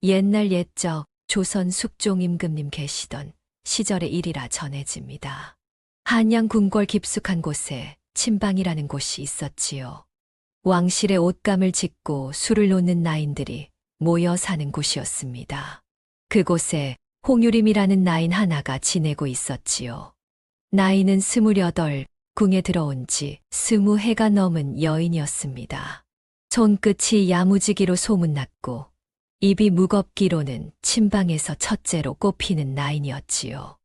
옛날 옛적 조선 숙종 임금님 계시던 시절의 일이라 전해집니다. 한양 궁궐 깊숙한 곳에 침방이라는 곳이 있었지요. 왕실의 옷감을 짓고 술을 놓는 나인들이 모여 사는 곳이었습니다. 그곳에 홍유림이라는 나인 하나가 지내고 있었지요. 나이는 28, 궁에 들어온 지 20해가 넘은 여인이었습니다. 손끝이 야무지기로 소문났고 입이 무겁기로는 침방에서 첫째로 꼽히는 나인이었지요.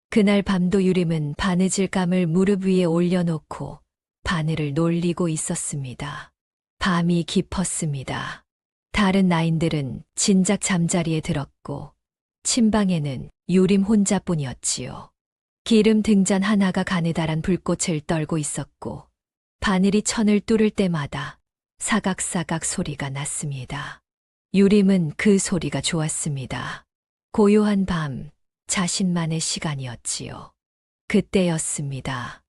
그날 밤도 유림은 바느질감을 무릎 위에 올려놓고 바늘을 놀리고 있었습니다. 밤이 깊었습니다. 다른 나인들은 진작 잠자리에 들었고 침방에는 유림 혼자뿐이었지요. 기름 등잔 하나가 가느다란 불꽃을 떨고 있었고 바늘이 천을 뚫을 때마다 사각사각 소리가 났습니다. 유림은 그 소리가 좋았습니다. 고요한 밤, 자신만의 시간이었지요. 그때였습니다.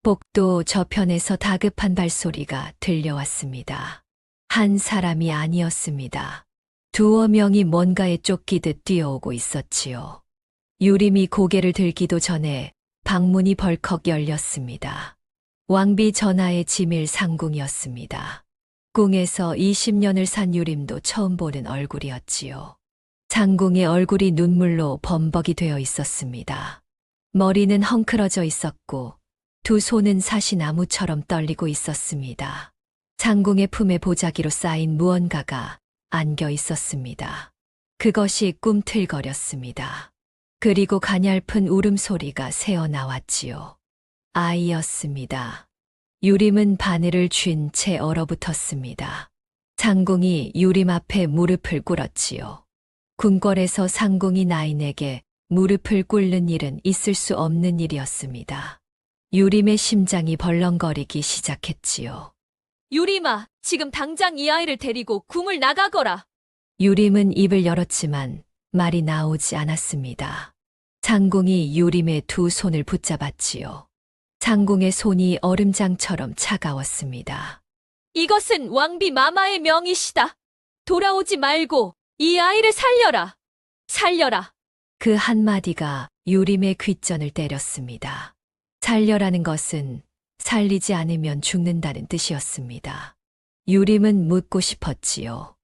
복도 저편에서 다급한 발소리가 들려왔습니다. 한 사람이 아니었습니다. 두어 명이 뭔가에 쫓기듯 뛰어오고 있었지요. 유림이 고개를 들기도 전에 방문이 벌컥 열렸습니다. 왕비 전하의 지밀 상궁이었습니다. 궁에서 20년을 산 유림도 처음 보는 얼굴이었지요. 상궁의 얼굴이 눈물로 범벅이 되어 있었습니다. 머리는 헝클어져 있었고 두 손은 사시나무처럼 떨리고 있었습니다. 상궁의 품에 보자기로 쌓인 무언가가 안겨 있었습니다. 그것이 꿈틀거렸습니다. 그리고 가냘픈 울음소리가 새어나왔지요. 아이였습니다. 유림은 바늘을 쥔 채 얼어붙었습니다. 상궁이 유림 앞에 무릎을 꿇었지요. 궁궐에서 상궁이 나인에게 무릎을 꿇는 일은 있을 수 없는 일이었습니다. 유림의 심장이 벌렁거리기 시작했지요. 유림아, 지금 당장 이 아이를 데리고 궁을 나가거라. 유림은 입을 열었지만 말이 나오지 않았습니다. 상궁이 유림의 두 손을 붙잡았지요. 상궁의 손이 얼음장처럼 차가웠습니다. 이것은 왕비 마마의 명이시다. 돌아오지 말고 이 아이를 살려라. 살려라. 그 한마디가 유림의 귓전을 때렸습니다. 살려라는 것은 살리지 않으면 죽는다는 뜻이었습니다. 유림은 묻고 싶었지요.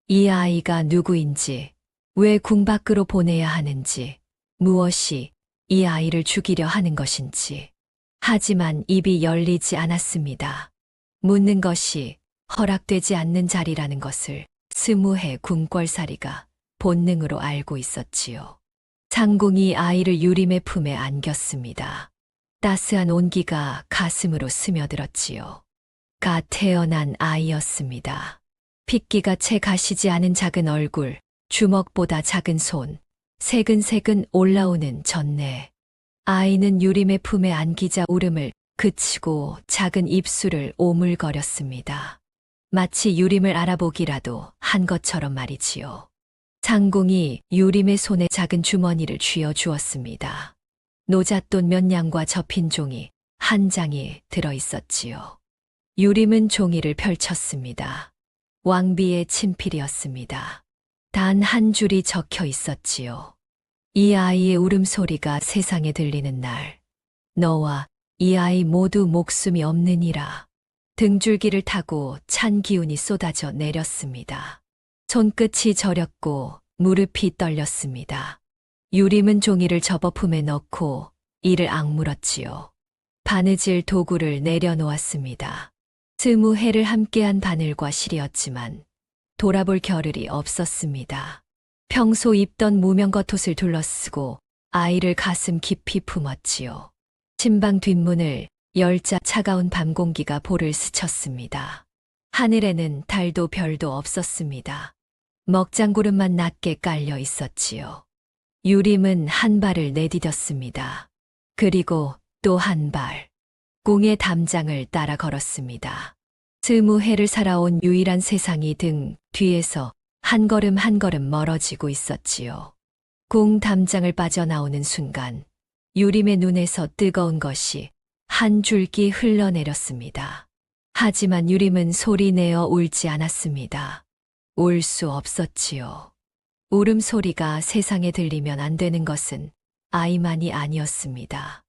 이 아이가 누구인지, 왜 궁 밖으로 보내야 하는지, 무엇이 이 아이를 죽이려 하는 것인지. 하지만 입이 열리지 않았습니다. 묻는 것이 허락되지 않는 자리라는 것을 20해 궁궐살이가 본능으로 알고 있었지요. 상궁이 아이를 유림의 품에 안겼습니다. 따스한 온기가 가슴으로 스며들었지요. 갓 태어난 아이였습니다. 핏기가 채 가시지 않은 작은 얼굴, 주먹보다 작은 손, 새근새근 올라오는 전내. 아이는 유림의 품에 안기자 울음을 그치고 작은 입술을 오물거렸습니다. 마치 유림을 알아보기라도 한 것처럼 말이지요. 상궁이 유림의 손에 작은 주머니를 쥐어 주었습니다. 노잣돈 몇 냥과 접힌 종이 한 장이 들어 있었지요. 유림은 종이를 펼쳤습니다. 왕비의 친필이었습니다. 단 한 줄이 적혀 있었지요. 이 아이의 울음소리가 세상에 들리는 날, 너와 이 아이 모두 목숨이 없느니라. 등줄기를 타고 찬 기운이 쏟아져 내렸습니다. 손끝이 저렸고 무릎이 떨렸습니다. 유림은 종이를 접어 품에 넣고 이를 악물었지요. 바느질 도구를 내려놓았습니다. 20해를 함께한 바늘과 실이었지만 돌아볼 겨를이 없었습니다. 평소 입던 무명 겉옷을 둘러쓰고 아이를 가슴 깊이 품었지요. 침방 뒷문을 열자 차가운 밤 공기가 볼을 스쳤습니다. 하늘에는 달도 별도 없었습니다. 먹장구름만 낮게 깔려 있었지요. 유림은 한 발을 내디뎠습니다. 그리고 또 한 발. 궁의 담장을 따라 걸었습니다. 20해를 살아온 유일한 세상이 등 뒤에서 한 걸음 한 걸음 멀어지고 있었지요. 궁 담장을 빠져나오는 순간 유림의 눈에서 뜨거운 것이 한 줄기 흘러내렸습니다. 하지만 유림은 소리내어 울지 않았습니다. 울 수 없었지요. 울음소리가 세상에 들리면 안 되는 것은 아이만이 아니었습니다.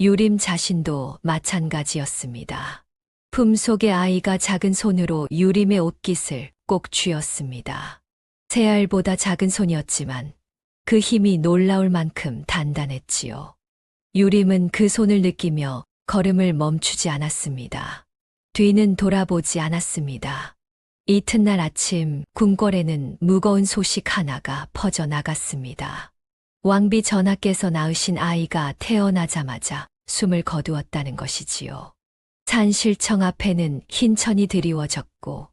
유림 자신도 마찬가지였습니다. 품속의 아이가 작은 손으로 유림의 옷깃을 꼭 쥐었습니다. 새알보다 작은 손이었지만 그 힘이 놀라울 만큼 단단했지요. 유림은 그 손을 느끼며 걸음을 멈추지 않았습니다. 뒤는 돌아보지 않았습니다. 이튿날 아침 궁궐에는 무거운 소식 하나가 퍼져나갔습니다. 왕비 전하께서 낳으신 아이가 태어나자마자 숨을 거두었다는 것이지요. 산실청 앞에는 흰천이 드리워졌고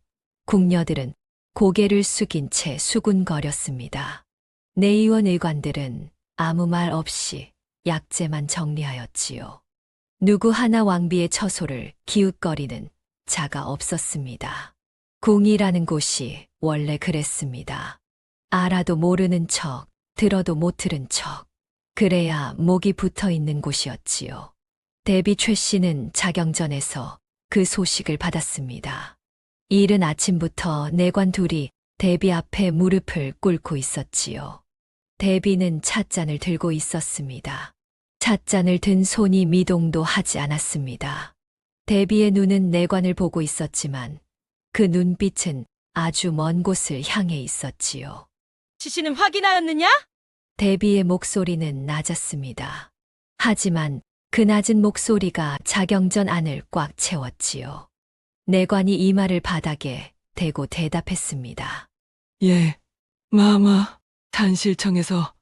궁녀들은 고개를 숙인 채 수군거렸습니다. 내의원 의관들은 아무 말 없이 약재만 정리하였지요. 누구 하나 왕비의 처소를 기웃거리는 자가 없었습니다. 궁이라는 곳이 원래 그랬습니다. 알아도 모르는 척, 들어도 못 들은 척, 그래야 목이 붙어 있는 곳이었지요. 대비 최 씨는 자경전에서 그 소식을 받았습니다. 이른 아침부터 내관 둘이 대비 앞에 무릎을 꿇고 있었지요. 대비는 찻잔을 들고 있었습니다. 찻잔을 든 손이 미동도 하지 않았습니다. 대비의 눈은 내관을 보고 있었지만 그 눈빛은 아주 먼 곳을 향해 있었지요. 지시는 확인하였느냐? 대비의 목소리는 낮았습니다. 하지만 그 낮은 목소리가 자경전 안을 꽉 채웠지요. 내관이 이마를 바닥에 대고 대답했습니다. 예, 마마, 산실청에서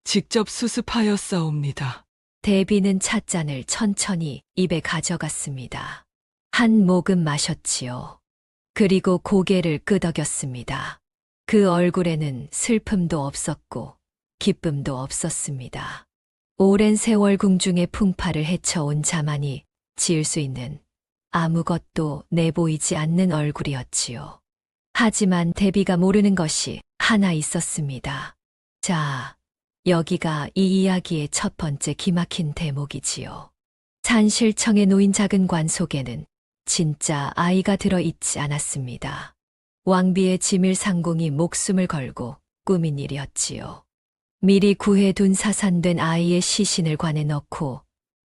직접 수습하였사옵니다. 대비는 찻잔을 천천히 입에 가져갔습니다. 한 모금 마셨지요. 그리고 고개를 끄덕였습니다. 그 얼굴에는 슬픔도 없었고 기쁨도 없었습니다. 오랜 세월 궁중의 풍파를 헤쳐온 자만이 지을 수 있는 아무것도 내보이지 않는 얼굴이었지요. 하지만 대비가 모르는 것이 하나 있었습니다. 자, 여기가 이 이야기의 첫 번째 기막힌 대목이지요. 산실청에 놓인 작은 관 속에는 진짜 아이가 들어있지 않았습니다. 왕비의 지밀상궁이 목숨을 걸고 꾸민 일이었지요. 미리 구해둔 사산된 아이의 시신을 관에 넣고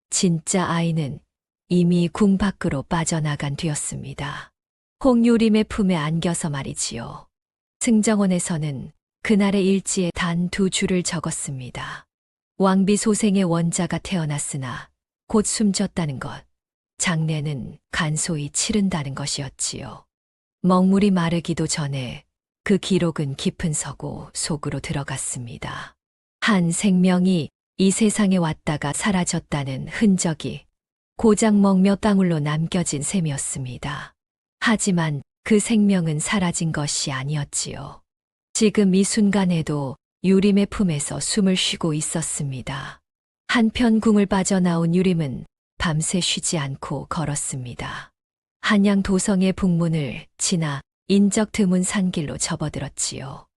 진짜 아이는 이미 궁 밖으로 빠져나간 뒤였습니다. 홍유림의 품에 안겨서 말이지요. 승정원에서는 그날의 일지에 단 2줄을 적었습니다. 왕비 소생의 원자가 태어났으나 곧 숨졌다는 것, 장례는 간소히 치른다는 것이었지요. 먹물이 마르기도 전에 그 기록은 깊은 서고 속으로 들어갔습니다. 한 생명이 이 세상에 왔다가 사라졌다는 흔적이 고작 먹며 땅울로 남겨진 셈이었습니다. 하지만 그 생명은 사라진 것이 아니었지요. 지금 이 순간에도 유림의 품에서 숨을 쉬고 있었습니다. 한편 궁을 빠져나온 유림은 밤새 쉬지 않고 걸었습니다. 한양 도성의 북문을 지나 인적 드문 산길로 접어들었지요.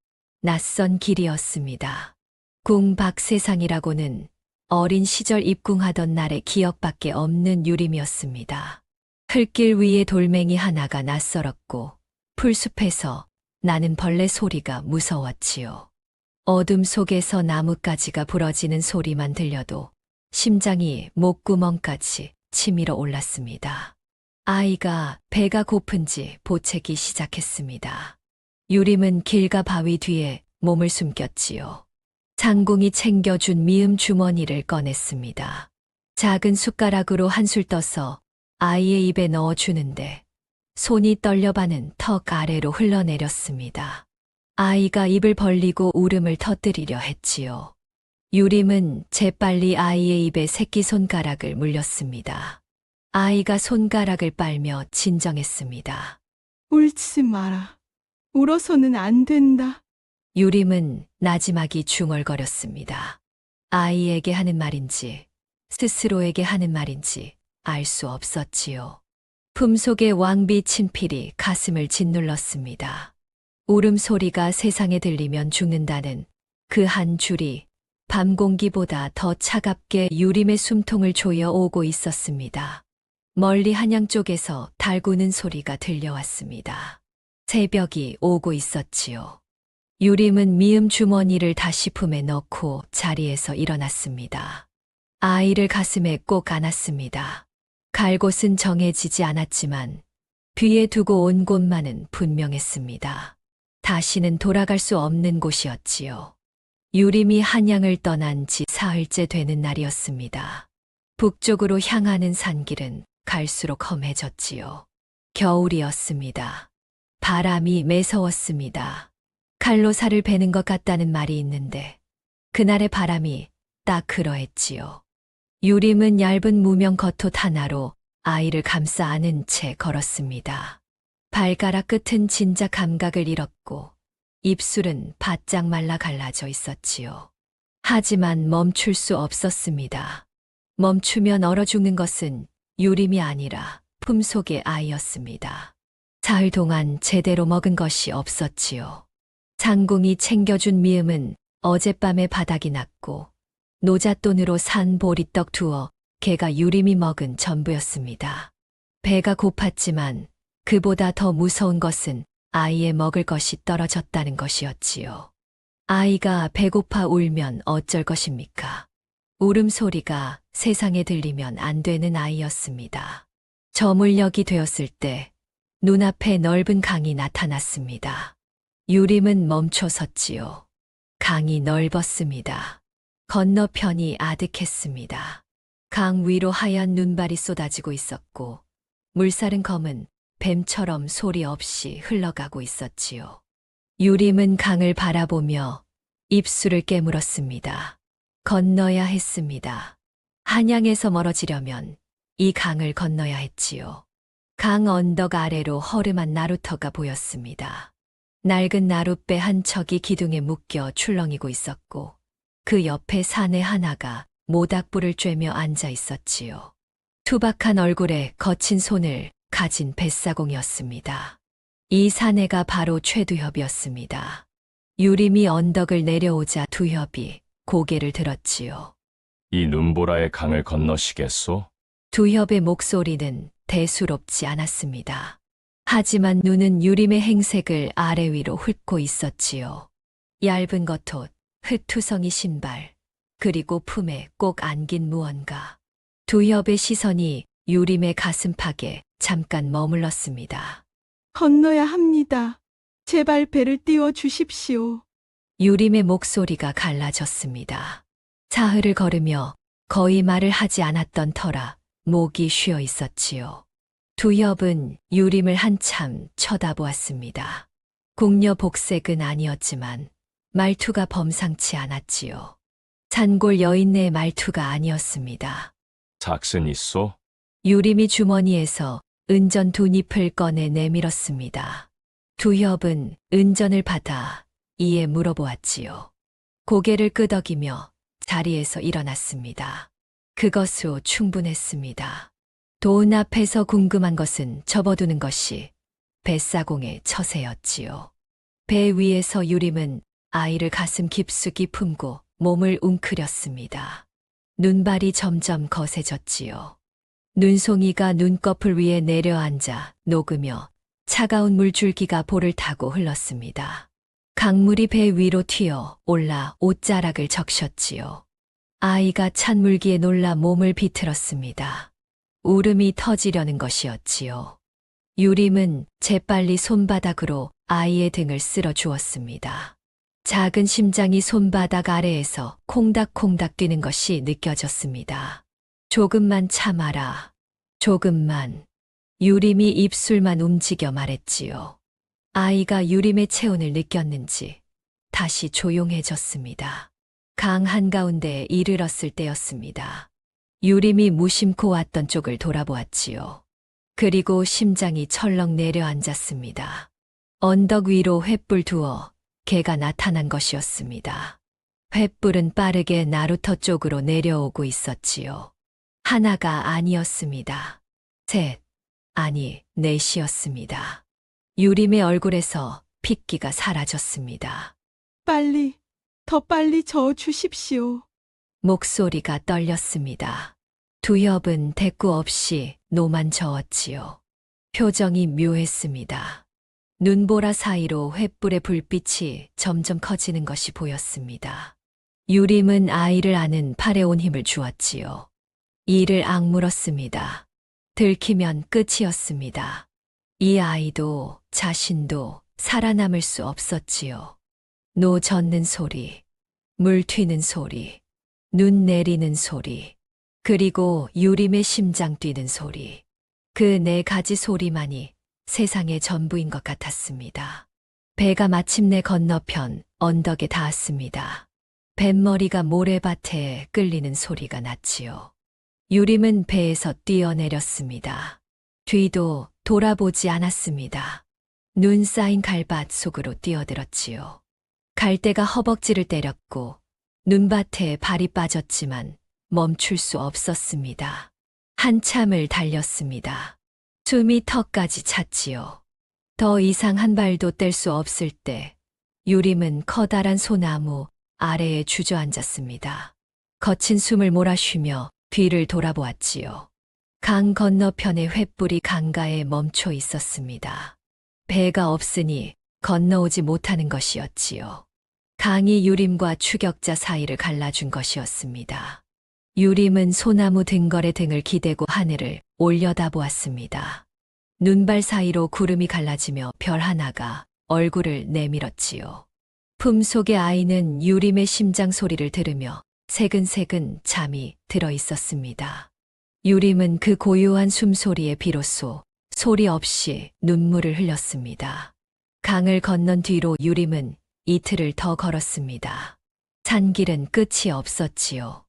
낯선 길이었습니다. 궁 밖 세상이라고는 어린 시절 입궁하던 날의 기억밖에 없는 유림이었습니다. 흙길 위에 돌멩이 하나가 낯설었고 풀숲에서 나는 벌레 소리가 무서웠지요. 어둠 속에서 나뭇가지가 부러지는 소리만 들려도 심장이 목구멍까지 치밀어 올랐습니다. 아이가 배가 고픈지 보채기 시작했습니다. 유림은 길가 바위 뒤에 몸을 숨겼지요. 장궁이 챙겨준 미음 주머니를 꺼냈습니다. 작은 숟가락으로 한술 떠서 아이의 입에 넣어주는데 손이 떨려가는 턱 아래로 흘러내렸습니다. 아이가 입을 벌리고 울음을 터뜨리려 했지요. 유림은 재빨리 아이의 입에 새끼손가락을 물렸습니다. 아이가 손가락을 빨며 진정했습니다. 울지 마라. 울어서는 안 된다. 유림은 나지막이 중얼거렸습니다. 아이에게 하는 말인지 스스로에게 하는 말인지 알 수 없었지요. 품속의 왕비 친필이 가슴을 짓눌렀습니다. 울음소리가 세상에 들리면 죽는다는 그 한 줄이 밤 공기보다 더 차갑게 유림의 숨통을 조여 오고 있었습니다. 멀리 한양 쪽에서 달구는 소리가 들려왔습니다. 새벽이 오고 있었지요. 유림은 미음 주머니를 다시 품에 넣고 자리에서 일어났습니다. 아이를 가슴에 꼭 안았습니다. 갈 곳은 정해지지 않았지만 뒤에 두고 온 곳만은 분명했습니다. 다시는 돌아갈 수 없는 곳이었지요. 유림이 한양을 떠난 지 사흘째 되는 날이었습니다. 북쪽으로 향하는 산길은 갈수록 험해졌지요. 겨울이었습니다. 바람이 매서웠습니다. 칼로 살을 베는 것 같다는 말이 있는데 그날의 바람이 딱 그러했지요. 유림은 얇은 무명 겉옷 하나로 아이를 감싸 안은 채 걸었습니다. 발가락 끝은 진작 감각을 잃었고 입술은 바짝 말라 갈라져 있었지요. 하지만 멈출 수 없었습니다. 멈추면 얼어 죽는 것은 유림이 아니라 품속의 아이였습니다. 사흘 동안 제대로 먹은 것이 없었지요. 장궁이 챙겨준 미음은 어젯밤에 바닥이 났고 노잣돈으로 산 보리떡 두어 개가 유림이 먹은 전부였습니다. 배가 고팠지만 그보다 더 무서운 것은 아이의 먹을 것이 떨어졌다는 것이었지요. 아이가 배고파 울면 어쩔 것입니까? 울음소리가 세상에 들리면 안 되는 아이였습니다. 저물녘이 되었을 때 눈앞에 넓은 강이 나타났습니다. 유림은 멈춰 섰지요. 강이 넓었습니다. 건너편이 아득했습니다. 강 위로 하얀 눈발이 쏟아지고 있었고 물살은 검은 뱀처럼 소리 없이 흘러가고 있었지요. 유림은 강을 바라보며 입술을 깨물었습니다. 건너야 했습니다. 한양에서 멀어지려면 이 강을 건너야 했지요. 강 언덕 아래로 허름한 나루터가 보였습니다. 낡은 나룻배 한 척이 기둥에 묶여 출렁이고 있었고 그 옆에 사내 하나가 모닥불을 쬐며 앉아 있었지요. 투박한 얼굴에 거친 손을 가진 뱃사공이었습니다. 이 사내가 바로 최두협이었습니다. 유림이 언덕을 내려오자 두협이 고개를 들었지요. 이 눈보라의 강을 건너시겠소? 두협의 목소리는 대수롭지 않았습니다. 하지만 눈은 유림의 행색을 아래 위로 훑고 있었지요. 얇은 겉옷, 흙투성이 신발, 그리고 품에 꼭 안긴 무언가. 두협의 시선이 유림의 가슴팍에 잠깐 머물렀습니다. 건너야 합니다. 제발 배를 띄워 주십시오. 유림의 목소리가 갈라졌습니다. 사흘을 걸으며 거의 말을 하지 않았던 터라 목이 쉬어 있었지요. 두협은 유림을 한참 쳐다보았습니다. 궁녀 복색은 아니었지만 말투가 범상치 않았지요. 산골 여인네의 말투가 아니었습니다. 작슨 있소? 유림이 주머니에서 은전 두 잎을 꺼내 내밀었습니다. 두협은 은전을 받아 이에 물어보았지요. 고개를 끄덕이며 자리에서 일어났습니다. 그것으로 충분했습니다. 돈 앞에서 궁금한 것은 접어두는 것이 뱃사공의 처세였지요. 배 위에서 유림은 아이를 가슴 깊숙이 품고 몸을 웅크렸습니다. 눈발이 점점 거세졌지요. 눈송이가 눈꺼풀 위에 내려앉아 녹으며 차가운 물줄기가 볼을 타고 흘렀습니다. 강물이 배 위로 튀어 올라 옷자락을 적셨지요. 아이가 찬 물기에 놀라 몸을 비틀었습니다. 울음이 터지려는 것이었지요. 유림은 재빨리 손바닥으로 아이의 등을 쓸어 주었습니다. 작은 심장이 손바닥 아래에서 콩닥콩닥 뛰는 것이 느껴졌습니다. 조금만 참아라. 조금만. 유림이 입술만 움직여 말했지요. 아이가 유림의 체온을 느꼈는지 다시 조용해졌습니다. 강 한가운데에 이르렀을 때였습니다. 유림이 무심코 왔던 쪽을 돌아보았지요. 그리고 심장이 철렁 내려앉았습니다. 언덕 위로 횃불 두어 개가 나타난 것이었습니다. 횃불은 빠르게 나루터 쪽으로 내려오고 있었지요. 하나가 아니었습니다. 셋, 아니 넷이었습니다. 유림의 얼굴에서 핏기가 사라졌습니다. 빨리, 더 빨리 저어 주십시오. 목소리가 떨렸습니다. 두협은 대꾸 없이 노만 저었지요. 표정이 묘했습니다. 눈보라 사이로 횃불의 불빛이 점점 커지는 것이 보였습니다. 유림은 아이를 안은 팔에 온 힘을 주었지요. 이를 악물었습니다. 들키면 끝이었습니다. 이 아이도 자신도 살아남을 수 없었지요. 노 젓는 소리, 물 튀는 소리, 눈 내리는 소리, 그리고 유림의 심장 뛰는 소리. 그 네 가지 소리만이 세상의 전부인 것 같았습니다. 배가 마침내 건너편 언덕에 닿았습니다. 뱃머리가 모래밭에 끌리는 소리가 났지요. 유림은 배에서 뛰어내렸습니다. 뒤도 돌아보지 않았습니다. 눈 쌓인 갈밭 속으로 뛰어들었지요. 갈대가 허벅지를 때렸고 눈밭에 발이 빠졌지만 멈출 수 없었습니다. 한참을 달렸습니다. 숨이 턱까지 찼지요. 더 이상 한 발도 뗄 수 없을 때 유림은 커다란 소나무 아래에 주저앉았습니다. 거친 숨을 몰아쉬며 뒤를 돌아보았지요. 강 건너편의 횃불이 강가에 멈춰 있었습니다. 배가 없으니 건너오지 못하는 것이었지요. 강이 유림과 추격자 사이를 갈라준 것이었습니다. 유림은 소나무 등걸에 등을 기대고 하늘을 올려다보았습니다. 눈발 사이로 구름이 갈라지며 별 하나가 얼굴을 내밀었지요. 품속의 아이는 유림의 심장 소리를 들으며 새근새근 잠이 들어 있었습니다. 유림은 그 고요한 숨소리에 비로소 소리 없이 눈물을 흘렸습니다. 강을 건넌 뒤로 유림은 이틀을 더 걸었습니다. 산길은 끝이 없었지요.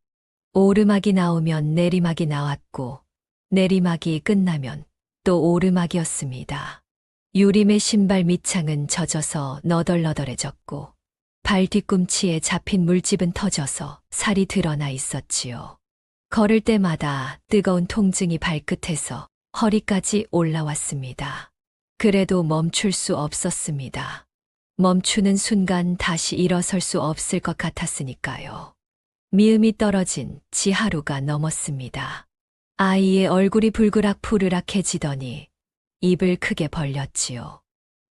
오르막이 나오면 내리막이 나왔고 내리막이 끝나면 또 오르막이었습니다. 유림의 신발 밑창은 젖어서 너덜너덜해졌고 발 뒤꿈치에 잡힌 물집은 터져서 살이 드러나 있었지요. 걸을 때마다 뜨거운 통증이 발끝에서 허리까지 올라왔습니다. 그래도 멈출 수 없었습니다. 멈추는 순간 다시 일어설 수 없을 것 같았으니까요. 미음이 떨어진 지 하루가 넘었습니다. 아이의 얼굴이 불그락 푸르락해지더니 입을 크게 벌렸지요.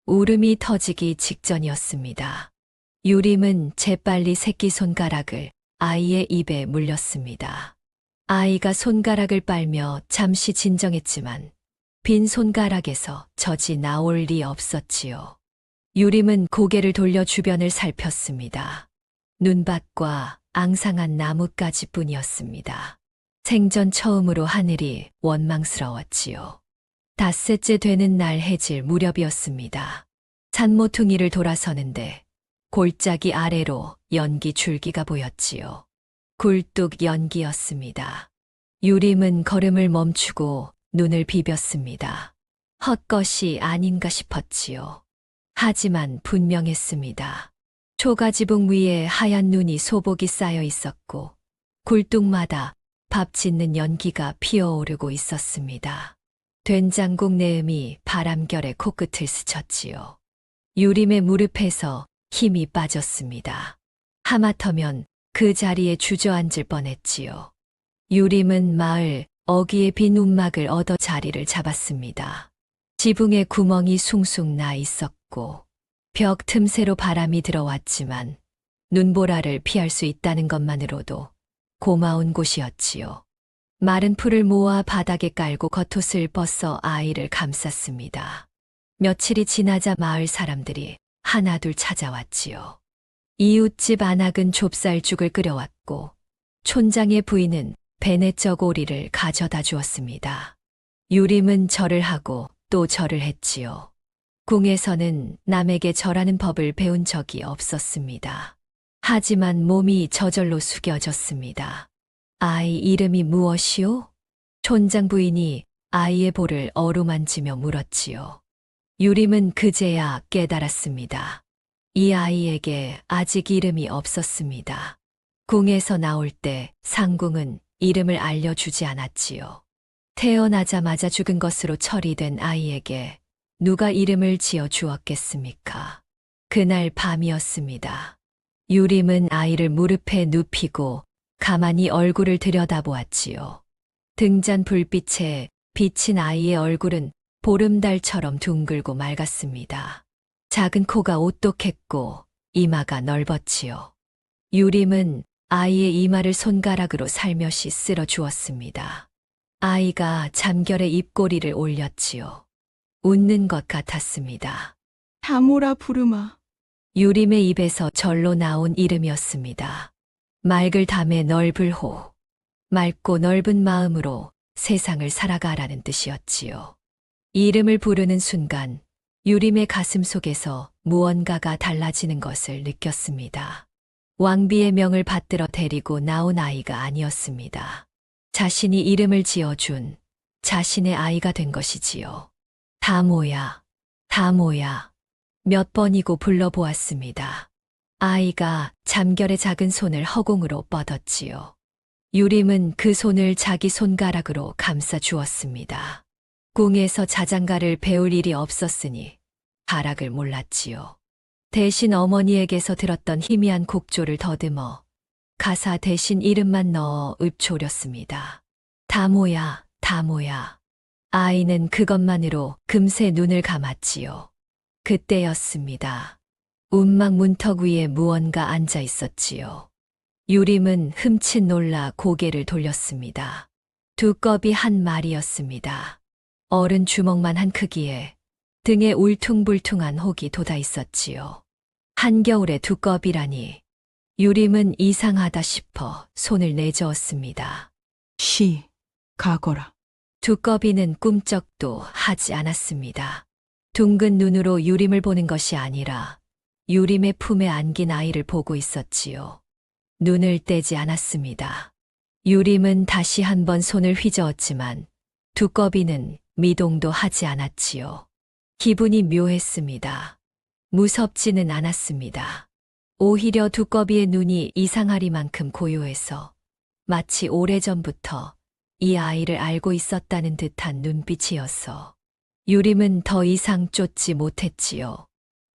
울음이 터지기 직전이었습니다. 유림은 재빨리 새끼손가락을 아이의 입에 물렸습니다. 아이가 손가락을 빨며 잠시 진정했지만 빈 손가락에서 젖이 나올 리 없었지요. 유림은 고개를 돌려 주변을 살폈습니다. 눈밭과 앙상한 나뭇가지뿐이었습니다. 생전 처음으로 하늘이 원망스러웠지요. 닷새째 되는 날 해질 무렵이었습니다. 산모퉁이를 돌아서는데 골짜기 아래로 연기 줄기가 보였지요. 굴뚝 연기였습니다. 유림은 걸음을 멈추고 눈을 비볐습니다. 헛것이 아닌가 싶었지요. 하지만 분명했습니다. 초가지붕 위에 하얀 눈이 소복이 쌓여 있었고 굴뚝마다 밥 짓는 연기가 피어오르고 있었습니다. 된장국 내음이 바람결에 코끝을 스쳤지요. 유림의 무릎에서 힘이 빠졌습니다. 하마터면 그 자리에 주저앉을 뻔했지요. 유림은 마을 어귀의 빈 움막을 얻어 자리를 잡았습니다. 지붕에 구멍이 숭숭 나 있었고 벽 틈새로 바람이 들어왔지만 눈보라를 피할 수 있다는 것만으로도 고마운 곳이었지요. 마른 풀을 모아 바닥에 깔고 겉옷을 벗어 아이를 감쌌습니다. 며칠이 지나자 마을 사람들이 하나둘 찾아왔지요. 이웃집 안악은 좁쌀죽을 끓여왔고 촌장의 부인은 베네쩍 오리를 가져다 주었습니다. 유림은 절을 하고 또 절을 했지요. 궁에서는 남에게 절하는 법을 배운 적이 없었습니다. 하지만 몸이 저절로 숙여졌습니다. 아이 이름이 무엇이오? 촌장 부인이 아이의 볼을 어루만지며 물었지요. 유림은 그제야 깨달았습니다. 이 아이에게 아직 이름이 없었습니다. 궁에서 나올 때 상궁은 이름을 알려주지 않았지요. 태어나자마자 죽은 것으로 처리된 아이에게 누가 이름을 지어 주었겠습니까? 그날 밤이었습니다. 유림은 아이를 무릎에 눕히고 가만히 얼굴을 들여다보았지요. 등잔 불빛에 비친 아이의 얼굴은 보름달처럼 둥글고 맑았습니다. 작은 코가 오똑했고 이마가 넓었지요. 유림은 아이의 이마를 손가락으로 살며시 쓸어 주었습니다. 아이가 잠결에 입꼬리를 올렸지요. 웃는 것 같았습니다. 다모라 부르마. 유림의 입에서 절로 나온 이름이었습니다. 맑을 담에 넓을 호. 맑고 넓은 마음으로 세상을 살아가라는 뜻이었지요. 이름을 부르는 순간 유림의 가슴 속에서 무언가가 달라지는 것을 느꼈습니다. 왕비의 명을 받들어 데리고 나온 아이가 아니었습니다. 자신이 이름을 지어준 자신의 아이가 된 것이지요. 다모야, 다모야. 몇 번이고 불러보았습니다. 아이가 잠결에 작은 손을 허공으로 뻗었지요. 유림은 그 손을 자기 손가락으로 감싸 주었습니다. 궁에서 자장가를 배울 일이 없었으니 가락을 몰랐지요. 대신 어머니에게서 들었던 희미한 곡조를 더듬어 가사 대신 이름만 넣어 읊조렸습니다. 다모야, 다모야. 아이는 그것만으로 금세 눈을 감았지요. 그때였습니다. 운막 문턱 위에 무언가 앉아 있었지요. 유림은 흠칫 놀라 고개를 돌렸습니다. 두꺼비 한 마리였습니다. 어른 주먹만 한 크기에 등에 울퉁불퉁한 혹이 돋아 있었지요. 한겨울의 두꺼비라니. 유림은 이상하다 싶어 손을 내저었습니다. 시, 가거라. 두꺼비는 꿈쩍도 하지 않았습니다. 둥근 눈으로 유림을 보는 것이 아니라 유림의 품에 안긴 아이를 보고 있었지요. 눈을 떼지 않았습니다. 유림은 다시 한번 손을 휘저었지만 두꺼비는 미동도 하지 않았지요. 기분이 묘했습니다. 무섭지는 않았습니다. 오히려 두꺼비의 눈이 이상하리만큼 고요해서 마치 오래전부터 이 아이를 알고 있었다는 듯한 눈빛이어서 유림은 더 이상 쫓지 못했지요.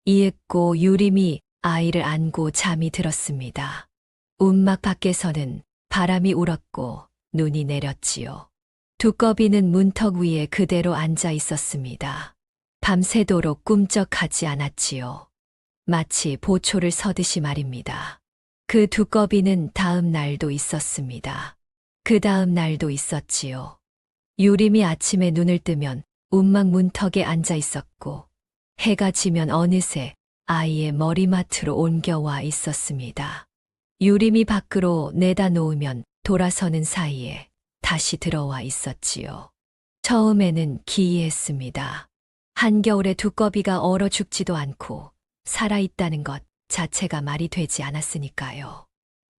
이윽고 유림이 아이를 안고 잠이 들었습니다. 움막 밖에서는 바람이 울었고 눈이 내렸지요. 두꺼비는 문턱 위에 그대로 앉아 있었습니다. 밤새도록 꿈쩍하지 않았지요. 마치 보초를 서듯이 말입니다. 그 두꺼비는 다음 날도 있었습니다. 그 다음 날도 있었지요. 유림이 아침에 눈을 뜨면 움막 문턱에 앉아 있었고 해가 지면 어느새 아이의 머리맡으로 옮겨와 있었습니다. 유림이 밖으로 내다 놓으면 돌아서는 사이에 다시 들어와 있었지요. 처음에는 기이했습니다. 한겨울에 두꺼비가 얼어 죽지도 않고 살아있다는 것 자체가 말이 되지 않았으니까요.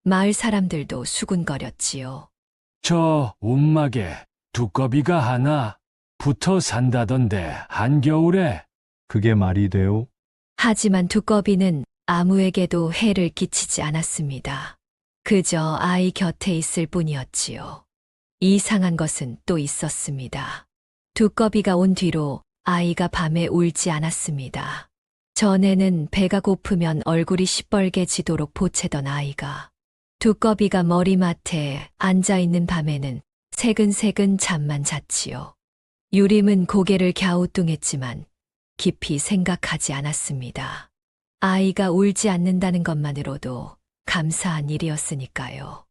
마을 사람들도 수군거렸지요. 저 움막에 두꺼비가 하나 붙어 산다던데 한겨울에. 그게 말이 돼요? 하지만 두꺼비는 아무에게도 해를 끼치지 않았습니다. 그저 아이 곁에 있을 뿐이었지요. 이상한 것은 또 있었습니다. 두꺼비가 온 뒤로 아이가 밤에 울지 않았습니다. 전에는 배가 고프면 얼굴이 시뻘개지도록 보채던 아이가 두꺼비가 머리맡에 앉아있는 밤에는 새근새근 잠만 잤지요. 유림은 고개를 갸우뚱했지만 깊이 생각하지 않았습니다. 아이가 울지 않는다는 것만으로도 감사한 일이었으니까요.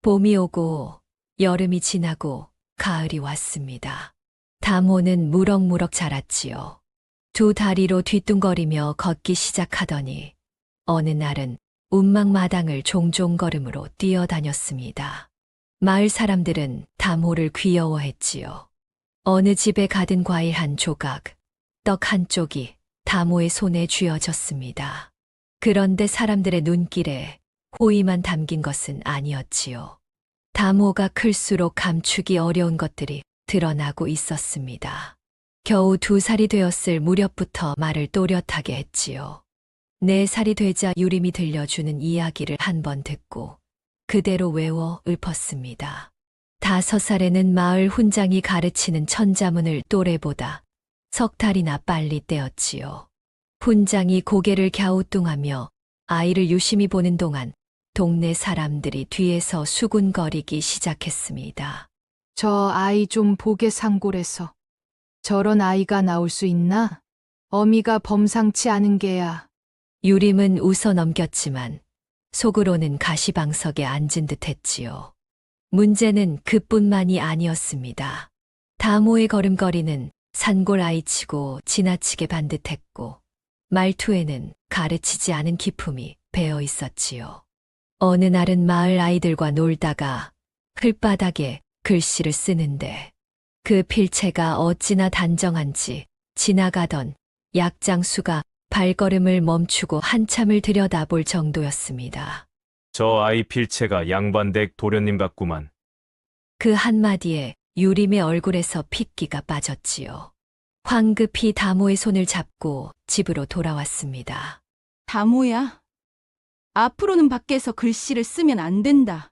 봄이 오고 여름이 지나고 가을이 왔습니다. 다모는 무럭무럭 자랐지요. 두 다리로 뒤뚱거리며 걷기 시작하더니 어느 날은 움막 마당을 종종 걸음으로 뛰어다녔습니다. 마을 사람들은 다모를 귀여워했지요. 어느 집에 가든 과일 한 조각, 떡 한 쪽이 다모의 손에 쥐어졌습니다. 그런데 사람들의 눈길에 호의만 담긴 것은 아니었지요. 다모가 클수록 감추기 어려운 것들이 드러나고 있었습니다. 겨우 2살이 되었을 무렵부터 말을 또렷하게 했지요. 4살이 되자 유림이 들려주는 이야기를 한 번 듣고 그대로 외워 읊었습니다. 5살에는 마을 훈장이 가르치는 천자문을 또래보다 석 달이나 빨리 떼었지요. 훈장이 고개를 갸우뚱하며 아이를 유심히 보는 동안 동네 사람들이 뒤에서 수군거리기 시작했습니다. 저 아이 좀 보게 상골에서 저런 아이가 나올 수 있나? 어미가 범상치 않은 게야. 유림은 웃어 넘겼지만 속으로는 가시방석에 앉은 듯 했지요. 문제는 그뿐만이 아니었습니다. 다모의 걸음걸이는 산골 아이치고 지나치게 반듯했고 말투에는 가르치지 않은 기품이 배어 있었지요. 어느 날은 마을 아이들과 놀다가 흘바닥에 글씨를 쓰는데 그 필체가 어찌나 단정한지 지나가던 약장수가 발걸음을 멈추고 한참을 들여다볼 정도였습니다. 저 아이 필체가 양반댁 도련님 같구만. 그 한마디에 유림의 얼굴에서 핏기가 빠졌지요. 황급히 다모의 손을 잡고 집으로 돌아왔습니다. 다모야. 앞으로는 밖에서 글씨를 쓰면 안 된다.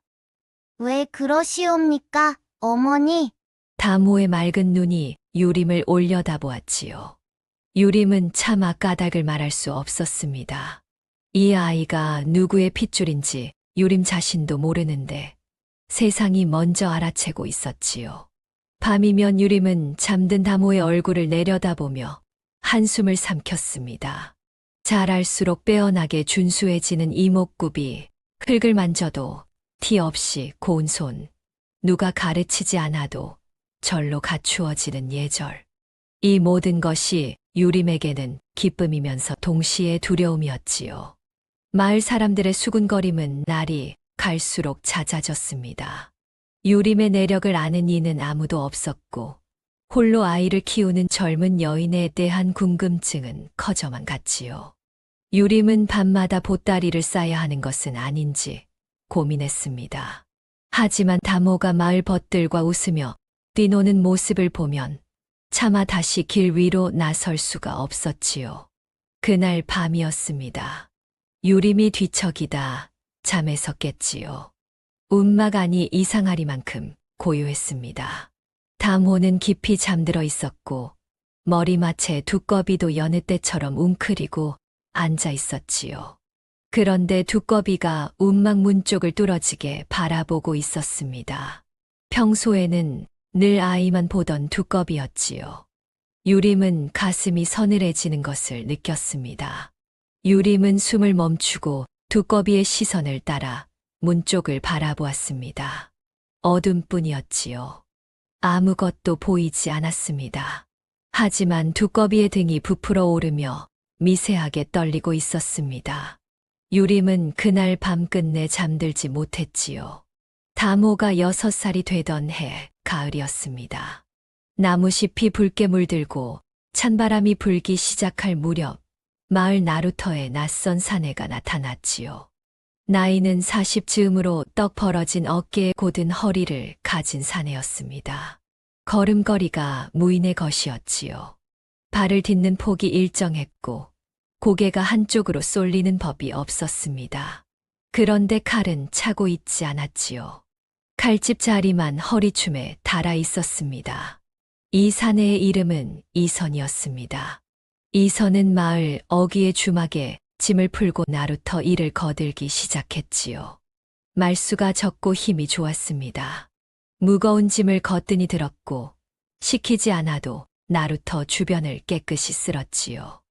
왜 그러시옵니까, 어머니? 다모의 맑은 눈이 유림을 올려다보았지요. 유림은 차마 까닭을 말할 수 없었습니다. 이 아이가 누구의 핏줄인지 유림 자신도 모르는데 세상이 먼저 알아채고 있었지요. 밤이면 유림은 잠든 다모의 얼굴을 내려다보며 한숨을 삼켰습니다. 자랄수록 빼어나게 준수해지는 이목구비, 흙을 만져도 티 없이 고운 손, 누가 가르치지 않아도 절로 갖추어지는 예절. 이 모든 것이 유림에게는 기쁨이면서 동시에 두려움이었지요. 마을 사람들의 수군거림은 날이 갈수록 잦아졌습니다. 유림의 내력을 아는 이는 아무도 없었고 홀로 아이를 키우는 젊은 여인에 대한 궁금증은 커져만 갔지요. 유림은 밤마다 보따리를 싸야 하는 것은 아닌지 고민했습니다. 하지만 다모가 마을 벗들과 웃으며 뛰노는 모습을 보면 차마 다시 길 위로 나설 수가 없었지요. 그날 밤이었습니다. 유림이 뒤척이다 잠에서 깼지요. 움막안이 이상하리만큼 고요했습니다. 다모는 깊이 잠들어 있었고 머리맡에 두꺼비도 여느 때처럼 웅크리고 앉아 있었지요. 그런데 두꺼비가 움막 문 쪽을 뚫어지게 바라보고 있었습니다. 평소에는 늘 아이만 보던 두꺼비였지요. 유림은 가슴이 서늘해지는 것을 느꼈습니다. 유림은 숨을 멈추고 두꺼비의 시선을 따라 문 쪽을 바라보았습니다. 어둠뿐이었지요. 아무것도 보이지 않았습니다. 하지만 두꺼비의 등이 부풀어 오르며 미세하게 떨리고 있었습니다. 유림은 그날 밤 끝내 잠들지 못했지요. 다모가 6살이 되던 해 가을이었습니다. 나무잎이 붉게 물들고 찬바람이 불기 시작할 무렵 마을 나루터에 낯선 사내가 나타났지요. 나이는 40 즈음으로 떡 벌어진 어깨에 곧은 허리를 가진 사내였습니다. 걸음걸이가 무인의 것이었지요. 발을 딛는 폭이 일정했고 고개가 한쪽으로 쏠리는 법이 없었습니다. 그런데 칼은 차고 있지 않았지요. 칼집 자리만 허리춤에 달아 있었습니다. 이 사내의 이름은 이선이었습니다. 이선은 마을 어귀의 주막에 짐을 풀고 나루터 일을 거들기 시작했지요. 말수가 적고 힘이 좋았습니다. 무거운 짐을 거뜬히 들었고 시키지 않아도 나루터 주변을 깨끗이 쓸었지요.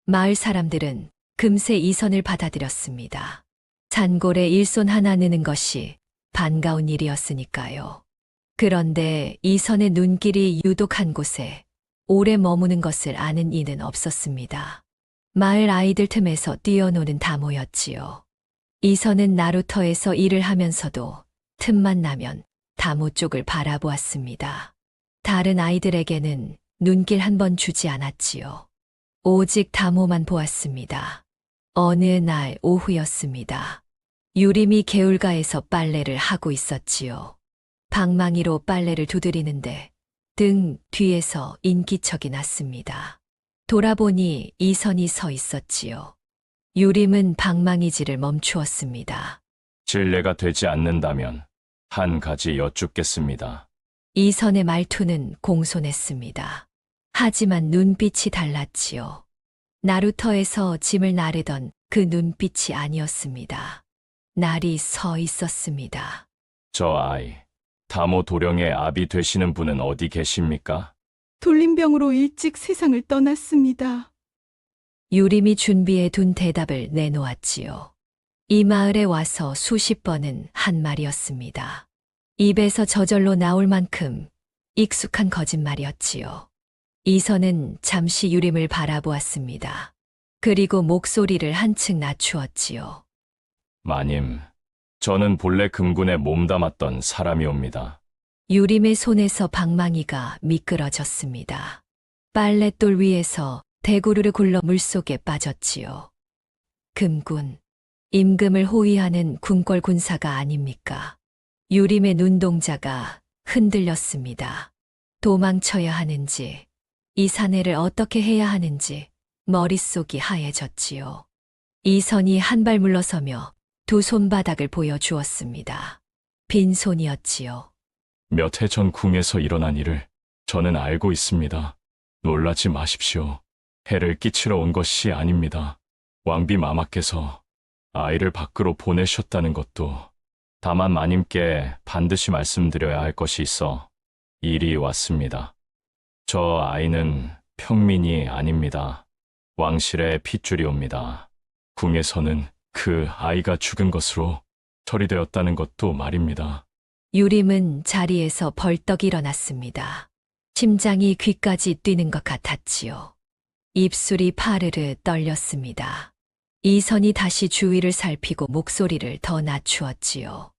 마을 사람들은 금세 이선을 받아들였습니다. 산골에 일손 하나 느는 것이 반가운 일이었으니까요. 그런데 이선의 눈길이 유독 한 곳에 오래 머무는 것을 아는 이는 없었습니다. 마을 아이들 틈에서 뛰어노는 다모였지요. 이선은 나루터에서 일을 하면서도 틈만 나면 다모 쪽을 바라보았습니다. 다른 아이들에게는 눈길 한 번 주지 않았지요. 오직 다모만 보았습니다. 어느 날 오후였습니다. 유림이 개울가에서 빨래를 하고 있었지요. 방망이로 빨래를 두드리는데 등 뒤에서 인기척이 났습니다. 돌아보니 이선이 서 있었지요. 유림은 방망이질을 멈추었습니다. 진례가 되지 않는다면 한 가지 여쭙겠습니다. 이선의 말투는 공손했습니다. 하지만 눈빛이 달랐지요. 나루터에서 짐을 나르던 그 눈빛이 아니었습니다. 날이 서 있었습니다. 저 아이, 다모 도령의 아비 되시는 분은 어디 계십니까? 돌림병으로 일찍 세상을 떠났습니다. 유림이 준비해 둔 대답을 내놓았지요. 이 마을에 와서 수십 번은 한 말이었습니다. 입에서 저절로 나올 만큼 익숙한 거짓말이었지요. 이선은 잠시 유림을 바라보았습니다. 그리고 목소리를 한층 낮추었지요. 마님, 저는 본래 금군에 몸담았던 사람이옵니다. 유림의 손에서 방망이가 미끄러졌습니다. 빨랫돌 위에서 대구르르 굴러 물속에 빠졌지요. 금군, 임금을 호위하는 궁궐 군사가 아닙니까? 유림의 눈동자가 흔들렸습니다. 도망쳐야 하는지, 이 사내를 어떻게 해야 하는지 머릿속이 하얘졌지요. 이선이 한 발 물러서며 두 손바닥을 보여주었습니다. 빈손이었지요. 몇 해 전 궁에서 일어난 일을 저는 알고 있습니다. 놀라지 마십시오. 해를 끼치러 온 것이 아닙니다. 왕비 마마께서 아이를 밖으로 보내셨다는 것도 다만 마님께 반드시 말씀드려야 할 것이 있어 일이 왔습니다. 저 아이는 평민이 아닙니다. 왕실의 핏줄이옵니다. 궁에서는 그 아이가 죽은 것으로 처리되었다는 것도 말입니다. 유림은 자리에서 벌떡 일어났습니다. 심장이 귀까지 뛰는 것 같았지요. 입술이 파르르 떨렸습니다. 이선이 다시 주위를 살피고 목소리를 더 낮추었지요.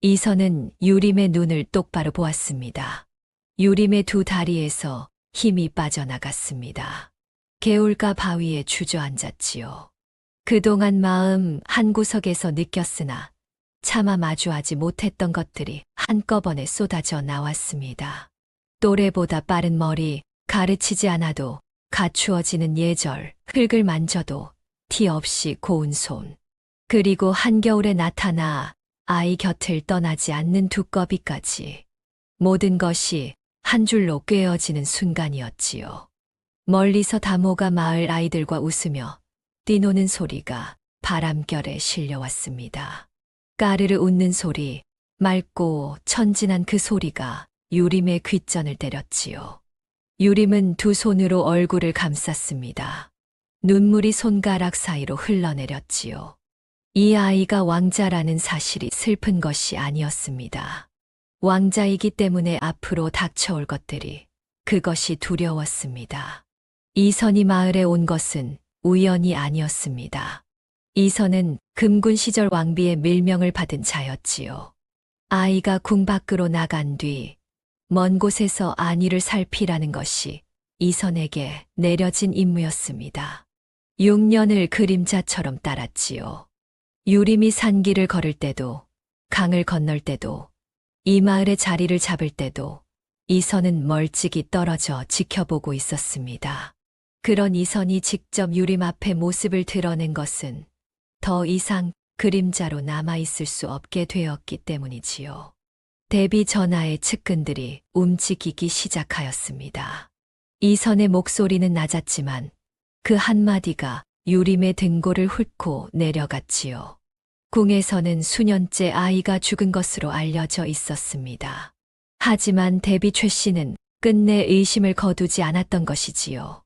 이선은 유림의 눈을 똑바로 보았습니다. 유림의 두 다리에서 힘이 빠져나갔습니다. 개울가 바위에 주저앉았지요. 그동안 마음 한구석에서 느꼈으나 차마 마주하지 못했던 것들이 한꺼번에 쏟아져 나왔습니다. 또래보다 빠른 머리, 가르치지 않아도 갖추어지는 예절, 흙을 만져도 티 없이 고운 손. 그리고 한겨울에 나타나 아이 곁을 떠나지 않는 두꺼비까지. 모든 것이 한 줄로 꿰어지는 순간이었지요. 멀리서 다모가 마을 아이들과 웃으며 뛰노는 소리가 바람결에 실려왔습니다. 까르르 웃는 소리, 맑고 천진한 그 소리가 유림의 귓전을 때렸지요. 유림은 두 손으로 얼굴을 감쌌습니다. 눈물이 손가락 사이로 흘러내렸지요. 이 아이가 왕자라는 사실이 슬픈 것이 아니었습니다. 왕자이기 때문에 앞으로 닥쳐올 것들이 그것이 두려웠습니다. 이선이 마을에 온 것은 우연이 아니었습니다. 이선은 금군 시절 왕비의 밀명을 받은 자였지요. 아이가 궁 밖으로 나간 뒤 먼 곳에서 안위를 살피라는 것이 이선에게 내려진 임무였습니다. 6년을 그림자처럼 따랐지요. 유림이 산길을 걸을 때도, 강을 건널 때도, 이 마을의 자리를 잡을 때도 이선은 멀찍이 떨어져 지켜보고 있었습니다. 그런 이선이 직접 유림 앞에 모습을 드러낸 것은 더 이상 그림자로 남아있을 수 없게 되었기 때문이지요. 대비 전하의 측근들이 움직이기 시작하였습니다. 이선의 목소리는 낮았지만 그 한마디가 유림의 등골을 훑고 내려갔지요. 궁에서는 수년째 아이가 죽은 것으로 알려져 있었습니다. 하지만 대비 최 씨는 끝내 의심을 거두지 않았던 것이지요.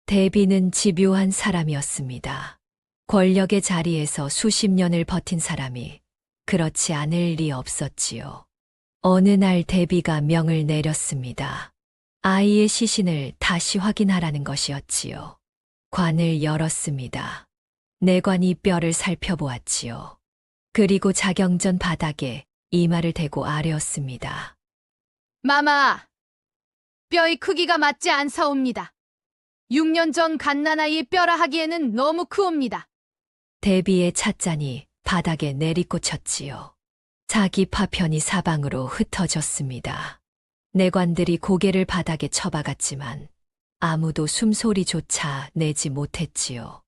대비는 집요한 사람이었습니다. 권력의 자리에서 수십 년을 버틴 사람이 그렇지 않을 리 없었지요. 어느 날 대비가 명을 내렸습니다. 아이의 시신을 다시 확인하라는 것이었지요. 관을 열었습니다. 내관이 뼈를 살펴보았지요. 그리고 자경전 바닥에 이마를 대고 아뢰었습니다. 마마, 뼈의 크기가 맞지 않사옵니다. 6년 전 갓난아이의 뼈라 하기에는 너무 크옵니다. 대비의 찻잔이 바닥에 내리꽂혔지요. 자기 파편이 사방으로 흩어졌습니다. 내관들이 고개를 바닥에 쳐박았지만 아무도 숨소리조차 내지 못했지요.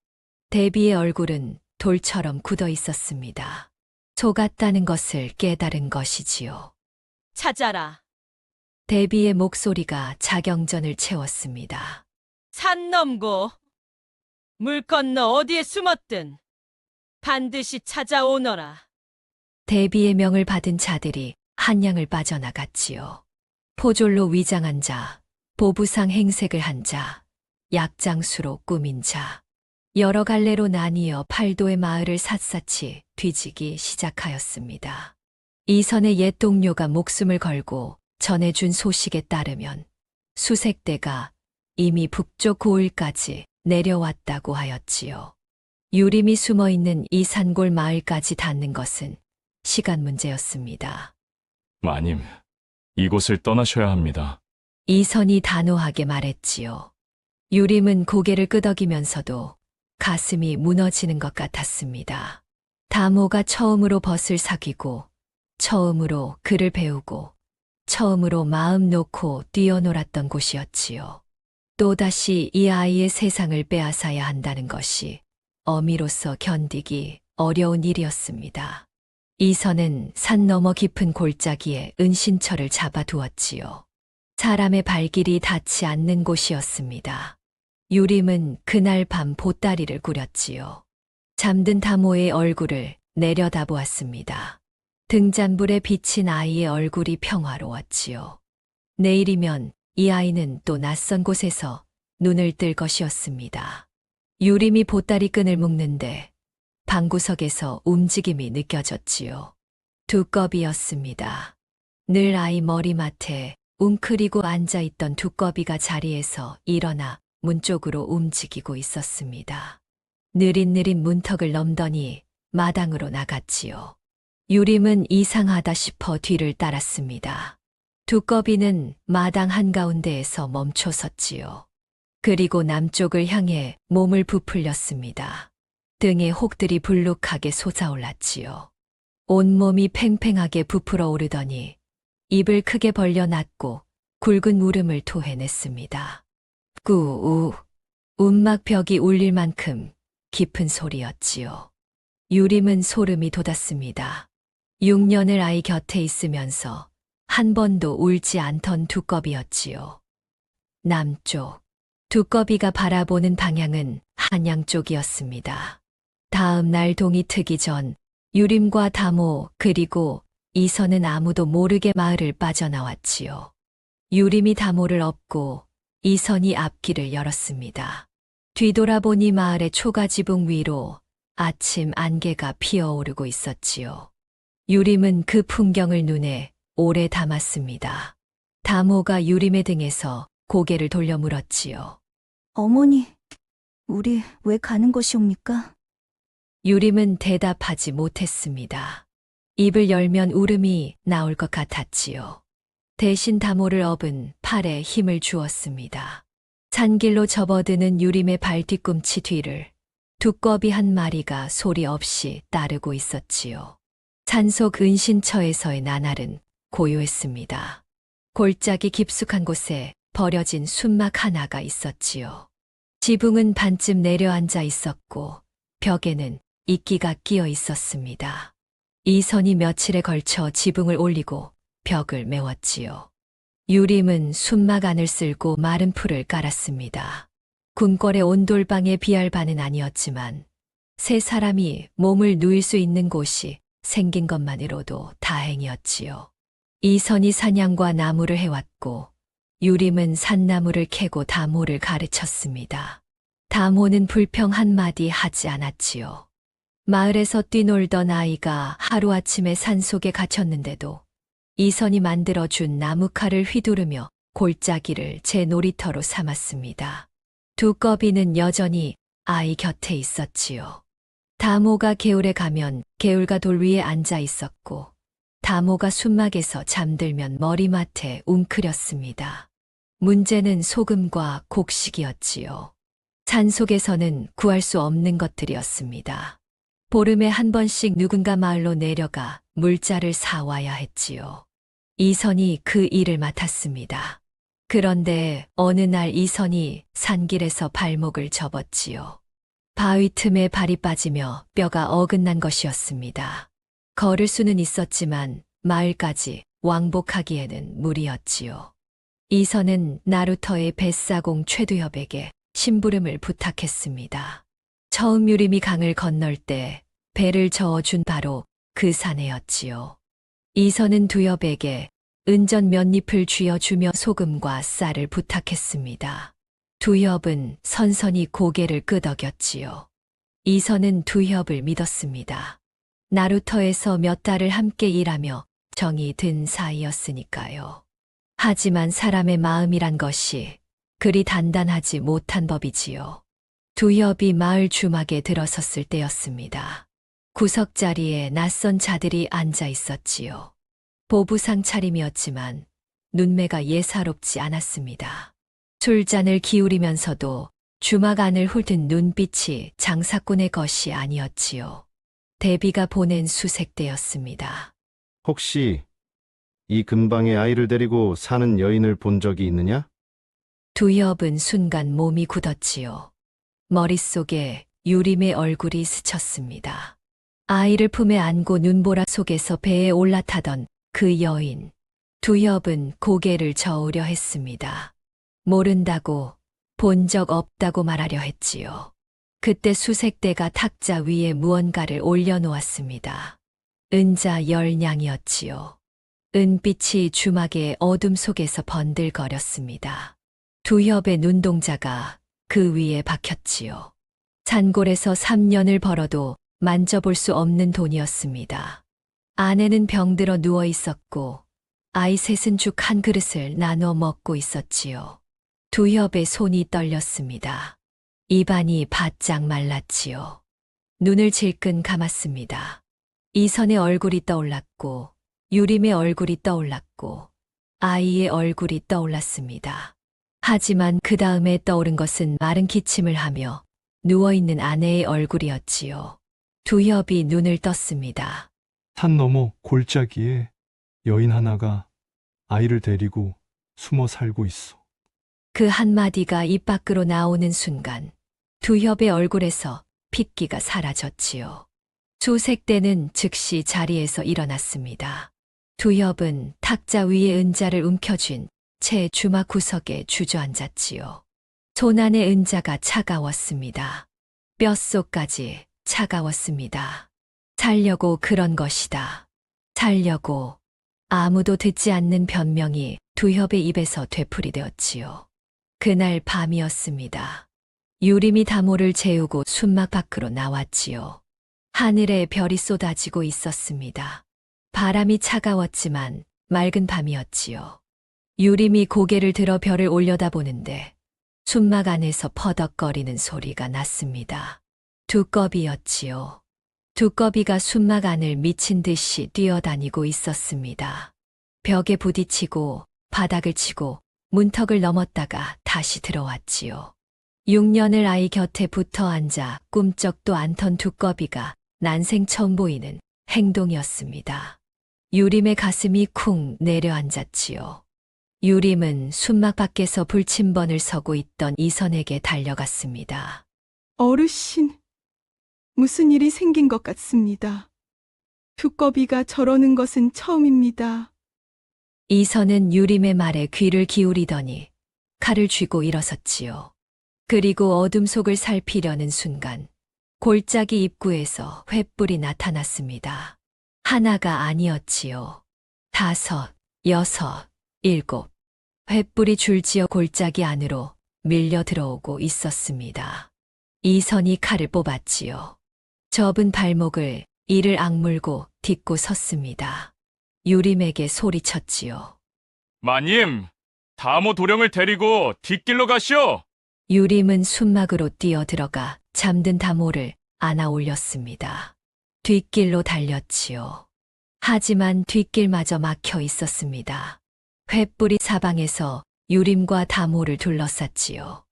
대비의 얼굴은 돌처럼 굳어 있었습니다. 속았다는 것을 깨달은 것이지요. 찾아라. 대비의 목소리가 자경전을 채웠습니다. 산 넘고 물 건너 어디에 숨었든 반드시 찾아오너라. 대비의 명을 받은 자들이 한양을 빠져나갔지요. 포졸로 위장한 자, 보부상 행색을 한 자, 약장수로 꾸민 자, 여러 갈래로 나뉘어 팔도의 마을을 샅샅이 뒤지기 시작하였습니다. 이선의 옛 동료가 목숨을 걸고 전해준 소식에 따르면 수색대가 이미 북쪽 고을까지 내려왔다고 하였지요. 유림이 숨어 있는 이 산골 마을까지 닿는 것은 시간 문제였습니다. 마님, 이곳을 떠나셔야 합니다. 이선이 단호하게 말했지요. 유림은 고개를 끄덕이면서도 가슴이 무너지는 것 같았습니다. 다모가 처음으로 벗을 사귀고, 처음으로 글을 배우고, 처음으로 마음 놓고 뛰어놀았던 곳이었지요. 또다시 이 아이의 세상을 빼앗아야 한다는 것이 어미로서 견디기 어려운 일이었습니다. 이선은 산 너머 깊은 골짜기에 은신처를 잡아두었지요. 사람의 발길이 닿지 않는 곳이었습니다. 유림은 그날 밤 보따리를 꾸렸지요. 잠든 다모의 얼굴을 내려다보았습니다. 등잔불에 비친 아이의 얼굴이 평화로웠지요. 내일이면 이 아이는 또 낯선 곳에서 눈을 뜰 것이었습니다. 유림이 보따리 끈을 묶는데 방구석에서 움직임이 느껴졌지요. 두꺼비였습니다. 늘 아이 머리맡에 웅크리고 앉아있던 두꺼비가 자리에서 일어나 문 쪽으로 움직이고 있었습니다. 느릿느릿 문턱을 넘더니 마당으로 나갔지요. 유림은 이상하다 싶어 뒤를 따랐습니다. 두꺼비는 마당 한가운데에서 멈춰 섰지요. 그리고 남쪽을 향해 몸을 부풀렸습니다. 등에 혹들이 불룩하게 솟아올랐지요. 온몸이 팽팽하게 부풀어 오르더니 입을 크게 벌려놨고 굵은 울음을 토해냈습니다. 꾸우, 움막벽이 울릴 만큼 깊은 소리였지요. 유림은 소름이 돋았습니다. 6년을 아이 곁에 있으면서 한 번도 울지 않던 두꺼비였지요. 남쪽, 두꺼비가 바라보는 방향은 한양 쪽이었습니다. 다음 날 동이 트기 전 유림과 다모 그리고 이선은 아무도 모르게 마을을 빠져나왔지요. 유림이 다모를 업고 이선이 앞길을 열었습니다. 뒤돌아보니 마을의 초가지붕 위로 아침 안개가 피어오르고 있었지요. 유림은 그 풍경을 눈에 오래 담았습니다. 다모가 유림의 등에서 고개를 돌려 물었지요. 어머니, 우리 왜 가는 것이옵니까? 유림은 대답하지 못했습니다. 입을 열면 울음이 나올 것 같았지요. 대신 다모를 업은 팔에 힘을 주었습니다. 산길로 접어드는 유림의 발 뒤꿈치 뒤를 두꺼비 한 마리가 소리 없이 따르고 있었지요. 산속 은신처에서의 나날은 고요했습니다. 골짜기 깊숙한 곳에 버려진 순막 하나가 있었지요. 지붕은 반쯤 내려앉아 있었고 벽에는 이끼가 끼어 있었습니다. 이선이 며칠에 걸쳐 지붕을 올리고 벽을 메웠지요. 유림은 순막 안을 쓸고 마른 풀을 깔았습니다. 궁궐의 온돌방의 비알바는 아니었지만 세 사람이 몸을 누일 수 있는 곳이 생긴 것만으로도 다행이었지요. 이선이 사냥과 나무를 해왔고 유림은 산나무를 캐고 다모를 가르쳤습니다. 다모는 불평 한마디 하지 않았지요. 마을에서 뛰놀던 아이가 하루아침에 산속에 갇혔는데도 이선이 만들어준 나무칼을 휘두르며 골짜기를 제 놀이터로 삼았습니다. 두꺼비는 여전히 아이 곁에 있었지요. 다모가 개울에 가면 개울가 돌 위에 앉아 있었고 다모가 순막에서 잠들면 머리맡에 웅크렸습니다. 문제는 소금과 곡식이었지요. 산속에서는 구할 수 없는 것들이었습니다. 보름에 한 번씩 누군가 마을로 내려가 물자를 사와야 했지요. 이선이 그 일을 맡았습니다. 그런데 어느 날 이선이 산길에서 발목을 접었지요. 바위 틈에 발이 빠지며 뼈가 어긋난 것이었습니다. 걸을 수는 있었지만 마을까지 왕복하기에는 무리였지요. 이선은 나루터의 뱃사공 최두협에게 심부름을 부탁했습니다. 처음 유림이 강을 건널 때 배를 저어준 바로 그 사내였지요. 이선은 두협에게 은전 몇 잎을 쥐어주며 소금과 쌀을 부탁했습니다. 두협은 선선히 고개를 끄덕였지요. 이선은 두협을 믿었습니다. 나루터에서 몇 달을 함께 일하며 정이 든 사이였으니까요. 하지만 사람의 마음이란 것이 그리 단단하지 못한 법이지요. 두협이 마을 주막에 들어섰을 때였습니다. 구석자리에 낯선 자들이 앉아 있었지요. 보부상 차림이었지만 눈매가 예사롭지 않았습니다. 술잔을 기울이면서도 주막 안을 훑은 눈빛이 장사꾼의 것이 아니었지요. 대비가 보낸 수색대였습니다. 혹시 이 근방에 아이를 데리고 사는 여인을 본 적이 있느냐? 두협은 순간 몸이 굳었지요. 머릿속에 유림의 얼굴이 스쳤습니다. 아이를 품에 안고 눈보라 속에서 배에 올라타던 그 여인. 두협은 고개를 저으려 했습니다. 모른다고, 본 적 없다고 말하려 했지요. 그때 수색대가 탁자 위에 무언가를 올려놓았습니다. 은자 10냥이었지요. 은빛이 주막의 어둠 속에서 번들거렸습니다. 두협의 눈동자가 그 위에 박혔지요. 산골에서 3년을 벌어도 만져볼 수 없는 돈이었습니다. 아내는 병들어 누워 있었고 아이 셋은 죽 한 그릇을 나눠 먹고 있었지요. 두협의 손이 떨렸습니다. 입안이 바짝 말랐지요. 눈을 질끈 감았습니다. 이선의 얼굴이 떠올랐고 유림의 얼굴이 떠올랐고 아이의 얼굴이 떠올랐습니다. 하지만 그 다음에 떠오른 것은 마른 기침을 하며 누워있는 아내의 얼굴이었지요. 두협이 눈을 떴습니다. 산 너머 골짜기에 여인 하나가 아이를 데리고 숨어 살고 있어. 그 한마디가 입 밖으로 나오는 순간 두협의 얼굴에서 핏기가 사라졌지요. 수색대는 즉시 자리에서 일어났습니다. 두협은 탁자 위에 은자를 움켜쥔 채 주막 구석에 주저앉았지요. 손 안의 은자가 차가웠습니다. 뼛속까지 차가웠습니다. 살려고 그런 것이다. 살려고. 아무도 듣지 않는 변명이 두협의 입에서 되풀이되었지요. 그날 밤이었습니다. 유림이 다모를 재우고 순막 밖으로 나왔지요. 하늘에 별이 쏟아지고 있었습니다. 바람이 차가웠지만 맑은 밤이었지요. 유림이 고개를 들어 별을 올려다보는데 순막 안에서 퍼덕거리는 소리가 났습니다. 두꺼비였지요. 두꺼비가 순막 안을 미친 듯이 뛰어다니고 있었습니다. 벽에 부딪히고 바닥을 치고 문턱을 넘었다가 다시 들어왔지요. 6년을 아이 곁에 붙어 앉아 꿈쩍도 않던 두꺼비가 난생 처음 보이는 행동이었습니다. 유림의 가슴이 쿵 내려앉았지요. 유림은 순막 밖에서 불침번을 서고 있던 이선에게 달려갔습니다. 어르신, 무슨 일이 생긴 것 같습니다. 두꺼비가 저러는 것은 처음입니다. 이선은 유림의 말에 귀를 기울이더니 칼을 쥐고 일어섰지요. 그리고 어둠 속을 살피려는 순간 골짜기 입구에서 횃불이 나타났습니다. 하나가 아니었지요. 5, 6, 7. 횃불이 줄지어 골짜기 안으로 밀려 들어오고 있었습니다. 이선이 칼을 뽑았지요. 접은 발목을 이를 악물고 딛고 섰습니다. 유림에게 소리쳤지요. 마님, 다모 도령을 데리고 뒷길로 가시오. 유림은 순막으로 뛰어들어가 잠든 다모를 안아 올렸습니다. 뒷길로 달렸지요. 하지만 뒷길마저 막혀 있었습니다. 횃불이 사방에서 유림과 다모를 둘러쌌지요.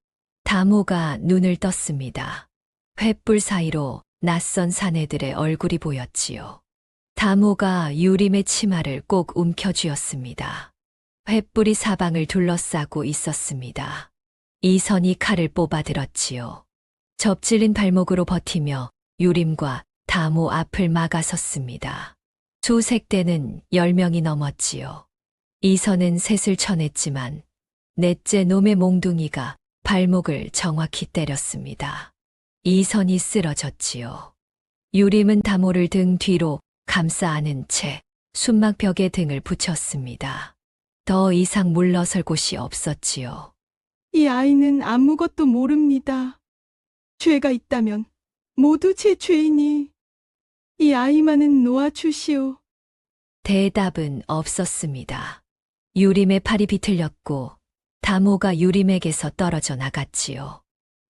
다모가 눈을 떴습니다. 횃불 사이로 낯선 사내들의 얼굴이 보였지요. 다모가 유림의 치마를 꼭 움켜쥐었습니다. 횃불이 사방을 둘러싸고 있었습니다. 이선이 칼을 뽑아들었지요. 접질린 발목으로 버티며 유림과 다모 앞을 막아섰습니다. 수색대는 10명이 넘었지요. 이선은 셋을 쳐냈지만 넷째 놈의 몽둥이가 발목을 정확히 때렸습니다. 이선이 쓰러졌지요. 유림은 다모를 등 뒤로 감싸 안은 채 순막벽에 등을 붙였습니다. 더 이상 물러설 곳이 없었지요. 이 아이는 아무것도 모릅니다. 죄가 있다면 모두 제 죄이니 이 아이만은 놓아주시오. 대답은 없었습니다. 유림의 팔이 비틀렸고 다모가 유림에게서 떨어져 나갔지요.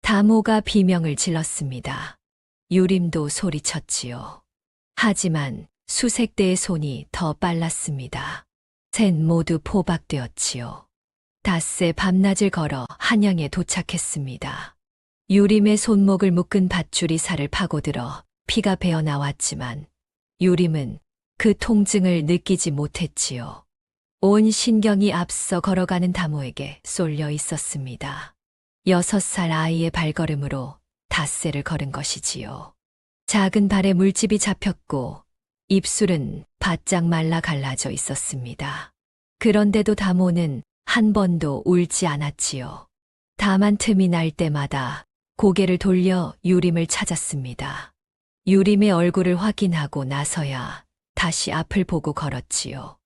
다모가 비명을 질렀습니다. 유림도 소리쳤지요. 하지만 수색대의 손이 더 빨랐습니다. 셋 모두 포박되었지요. 닷새 밤낮을 걸어 한양에 도착했습니다. 유림의 손목을 묶은 밧줄이 살을 파고들어 피가 배어 나왔지만 유림은 그 통증을 느끼지 못했지요. 온 신경이 앞서 걸어가는 다모에게 쏠려 있었습니다. 6살 아이의 발걸음으로 닷새를 걸은 것이지요. 작은 발에 물집이 잡혔고 입술은 바짝 말라 갈라져 있었습니다. 그런데도 다모는 한 번도 울지 않았지요. 다만 틈이 날 때마다 고개를 돌려 유림을 찾았습니다. 유림의 얼굴을 확인하고 나서야 다시 앞을 보고 걸었지요.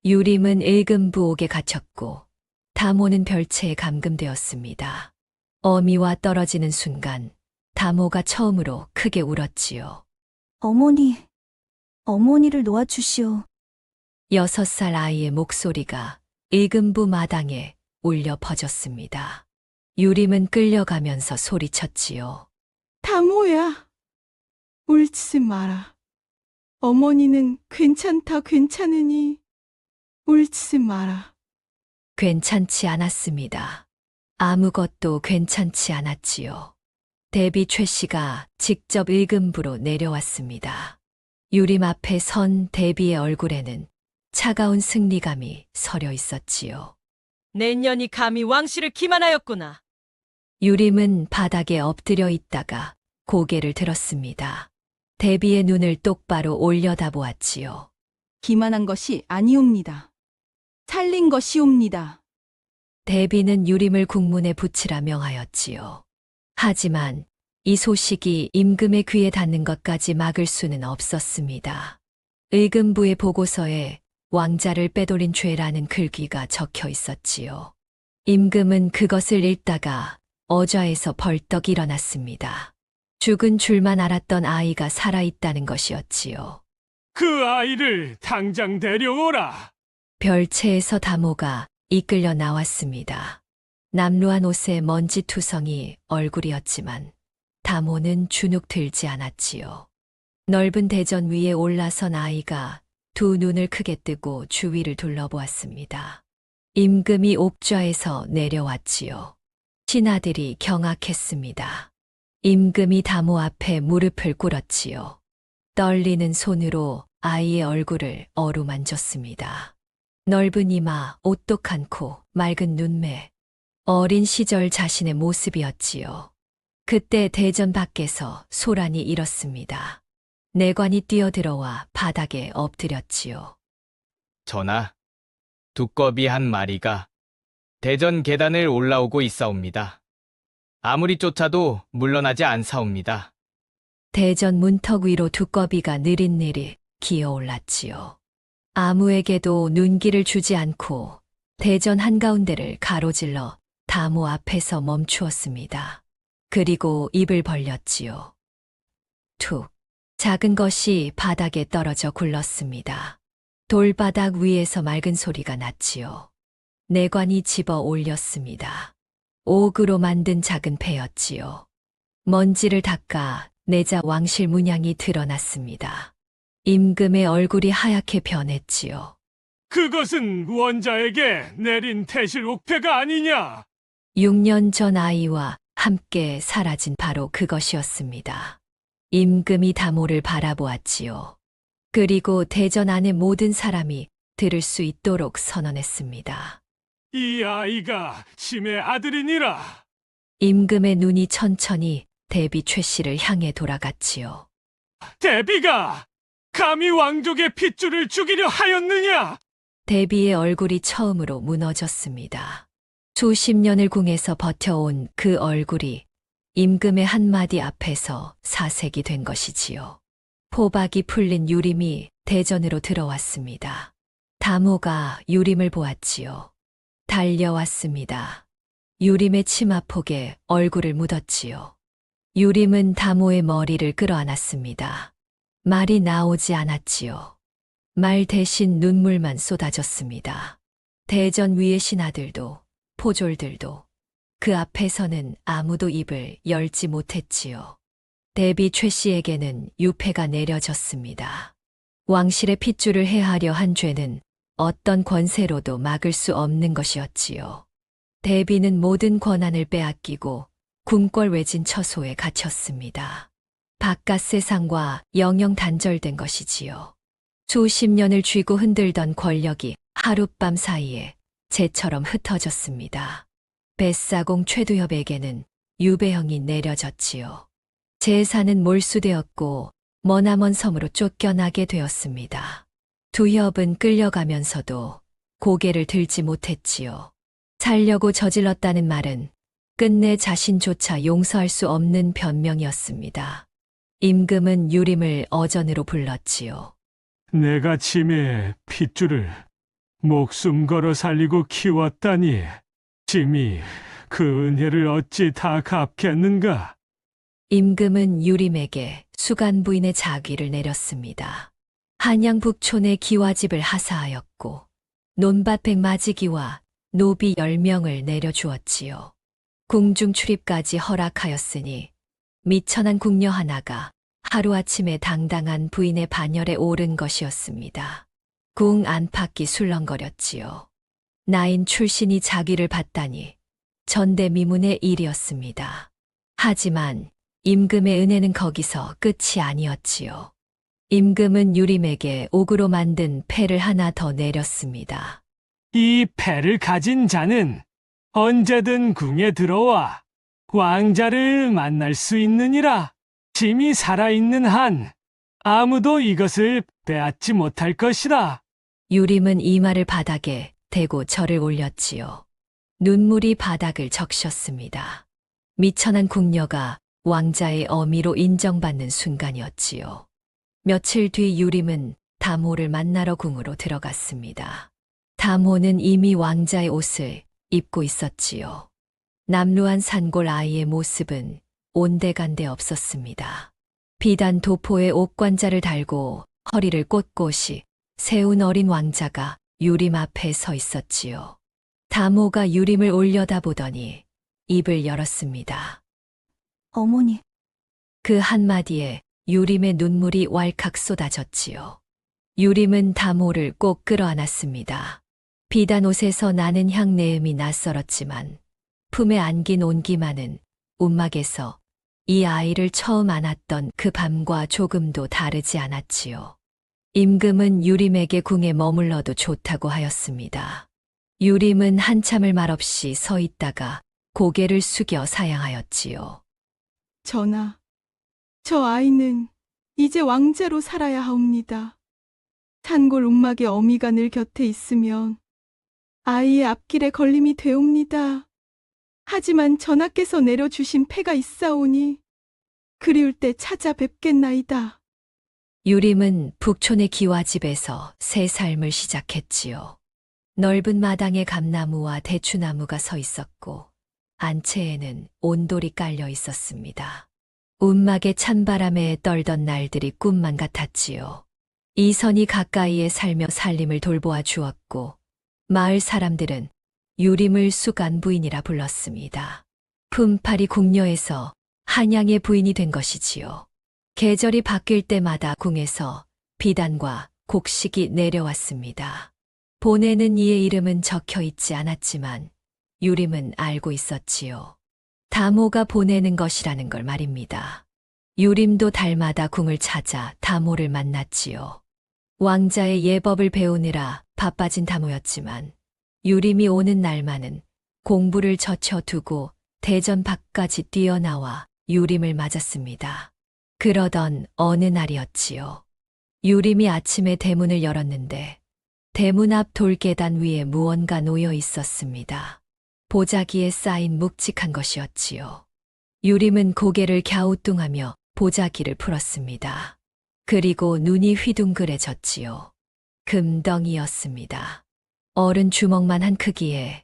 유림은 일금부옥에 갇혔고 다모는 별채에 감금되었습니다. 어미와 떨어지는 순간 다모가 처음으로 크게 울었지요. 어머니를 놓아주시오. 6살 아이의 목소리가 일금부 마당에 울려 퍼졌습니다. 유림은 끌려가면서 소리쳤지요. 다모야, 울지 마라. 어머니는 괜찮으니 울지 마라. 괜찮지 않았습니다. 아무것도 괜찮지 않았지요. 대비 최 씨가 직접 일금부로 내려왔습니다. 유림 앞에 선 대비의 얼굴에는 차가운 승리감이 서려 있었지요. 내년이 감히 왕실을 기만하였구나. 유림은 바닥에 엎드려 있다가 고개를 들었습니다. 대비의 눈을 똑바로 올려다보았지요. 기만한 것이 아니옵니다. 살린 것이옵니다. 대비는 유림을 국문에 붙이라 명하였지요. 하지만 이 소식이 임금의 귀에 닿는 것까지 막을 수는 없었습니다. 의금부의 보고서에 왕자를 빼돌린 죄라는 글귀가 적혀 있었지요. 임금은 그것을 읽다가 어좌에서 벌떡 일어났습니다. 죽은 줄만 알았던 아이가 살아있다는 것이었지요. 그 아이를 당장 데려오라. 별채에서 다모가 이끌려 나왔습니다. 남루한 옷에 먼지투성이 얼굴이었지만 다모는 주눅 들지 않았지요. 넓은 대전 위에 올라선 아이가 두 눈을 크게 뜨고 주위를 둘러보았습니다. 임금이 옥좌에서 내려왔지요. 신하들이 경악했습니다. 임금이 다모 앞에 무릎을 꿇었지요. 떨리는 손으로 아이의 얼굴을 어루만졌습니다. 넓은 이마, 오똑한 코, 맑은 눈매, 어린 시절 자신의 모습이었지요. 그때 대전 밖에서 소란이 일었습니다. 내관이 뛰어들어와 바닥에 엎드렸지요. 전하, 두꺼비 한 마리가 대전 계단을 올라오고 있사옵니다. 아무리 쫓아도 물러나지 않사옵니다. 대전 문턱 위로 두꺼비가 느릿느릿 기어올랐지요. 아무에게도 눈길을 주지 않고 대전 한가운데를 가로질러 다모 앞에서 멈추었습니다. 그리고 입을 벌렸지요. 툭! 작은 것이 바닥에 떨어져 굴렀습니다. 돌바닥 위에서 맑은 소리가 났지요. 내관이 집어 올렸습니다. 옥으로 만든 작은 패였지요. 먼지를 닦아 내자 왕실 문양이 드러났습니다. 임금의 얼굴이 하얗게 변했지요. 그것은 원자에게 내린 태실 옥패가 아니냐? 6년 전 아이와 함께 사라진 바로 그것이었습니다. 임금이 다모를 바라보았지요. 그리고 대전 안의 모든 사람이 들을 수 있도록 선언했습니다. 이 아이가 심의 아들이니라. 임금의 눈이 천천히 대비 최 씨를 향해 돌아갔지요. 대비가 감히 왕족의 핏줄을 죽이려 하였느냐? 대비의 얼굴이 처음으로 무너졌습니다. 수십 년을 궁에서 버텨온 그 얼굴이 임금의 한마디 앞에서 사색이 된 것이지요. 포박이 풀린 유림이 대전으로 들어왔습니다. 다모가 유림을 보았지요. 달려왔습니다. 유림의 치마폭에 얼굴을 묻었지요. 유림은 다모의 머리를 끌어안았습니다. 말이 나오지 않았지요. 말 대신 눈물만 쏟아졌습니다. 대전 위의 신하들도 포졸들도 그 앞에서는 아무도 입을 열지 못했지요. 대비 최 씨에게는 유패가 내려졌습니다. 왕실의 핏줄을 해하려 한 죄는 어떤 권세로도 막을 수 없는 것이었지요. 대비는 모든 권한을 빼앗기고 궁궐 외진 처소에 갇혔습니다. 바깥 세상과 영영 단절된 것이지요. 수십 년을 쥐고 흔들던 권력이 하룻밤 사이에 재처럼 흩어졌습니다. 뱃사공 최두협에게는 유배형이 내려졌지요. 재산은 몰수되었고 머나먼 섬으로 쫓겨나게 되었습니다. 두협은 끌려가면서도 고개를 들지 못했지요. 살려고 저질렀다는 말은 끝내 자신조차 용서할 수 없는 변명이었습니다. 임금은 유림을 어전으로 불렀지요. 내가 치매의 핏줄을 목숨 걸어 살리고 키웠다니 짐이 그 은혜를 어찌 다 갚겠는가? 임금은 유림에게 수간 부인의 자귀를 내렸습니다. 한양 북촌의 기와집을 하사하였고 논밭 100마지기와 노비 10명을 내려주었지요. 궁중 출입까지 허락하였으니 미천한 궁녀 하나가 하루아침에 당당한 부인의 반열에 오른 것이었습니다. 궁 안팎이 술렁거렸지요. 나인 출신이 자기를 받다니 전대미문의 일이었습니다. 하지만 임금의 은혜는 거기서 끝이 아니었지요. 임금은 유림에게 옥으로 만든 패를 하나 더 내렸습니다. 이 패를 가진 자는 언제든 궁에 들어와 왕자를 만날 수 있느니라. 짐이 살아있는 한 아무도 이것을 빼앗지 못할 것이다. 유림은 이 말을 바닥에 대고 절을 올렸지요. 눈물이 바닥을 적셨습니다. 미천한 궁녀가 왕자의 어미로 인정받는 순간이었지요. 며칠 뒤 유림은 다모를 만나러 궁으로 들어갔습니다. 다모는 이미 왕자의 옷을 입고 있었지요. 남루한 산골 아이의 모습은 온데간데 없었습니다. 비단 도포에 옥관자를 달고 허리를 꼿꼿이 세운 어린 왕자가 유림 앞에 서 있었지요. 다모가 유림을 올려다보더니 입을 열었습니다. 어머니. 그 한마디에 유림의 눈물이 왈칵 쏟아졌지요. 유림은 다모를 꼭 끌어안았습니다. 비단 옷에서 나는 향내음이 낯설었지만 품에 안긴 온기만은 움막에서 이 아이를 처음 안았던 그 밤과 조금도 다르지 않았지요. 임금은 유림에게 궁에 머물러도 좋다고 하였습니다. 유림은 한참을 말없이 서 있다가 고개를 숙여 사양하였지요. 전하, 저 아이는 이제 왕자로 살아야 하옵니다. 산골 움막의 어미가 늘 곁에 있으면 아이의 앞길에 걸림이 되옵니다. 하지만 전하께서 내려주신 패가 있사오니 그리울 때 찾아뵙겠나이다. 유림은 북촌의 기와집에서 새 삶을 시작했지요. 넓은 마당에 감나무와 대추나무가 서 있었고 안채에는 온돌이 깔려 있었습니다. 움막의 찬바람에 떨던 날들이 꿈만 같았지요. 이선이 가까이에 살며 살림을 돌보아 주었고 마을 사람들은 유림을 수간 부인이라 불렀습니다. 품팔이 궁녀에서 한양의 부인이 된 것이지요. 계절이 바뀔 때마다 궁에서 비단과 곡식이 내려왔습니다. 본에는 이의 이름은 적혀 있지 않았지만 유림은 알고 있었지요. 다모가 보내는 것이라는 걸 말입니다. 유림도 달마다 궁을 찾아 다모를 만났지요. 왕자의 예법을 배우느라 바빠진 다모였지만 유림이 오는 날만은 공부를 젖혀두고 대전 밖까지 뛰어나와 유림을 맞았습니다. 그러던 어느 날이었지요. 유림이 아침에 대문을 열었는데 대문 앞 돌계단 위에 무언가 놓여 있었습니다. 보자기에 쌓인 묵직한 것이었지요. 유림은 고개를 갸우뚱하며 보자기를 풀었습니다. 그리고 눈이 휘둥그레졌지요. 금덩이였습니다. 어른 주먹만 한 크기에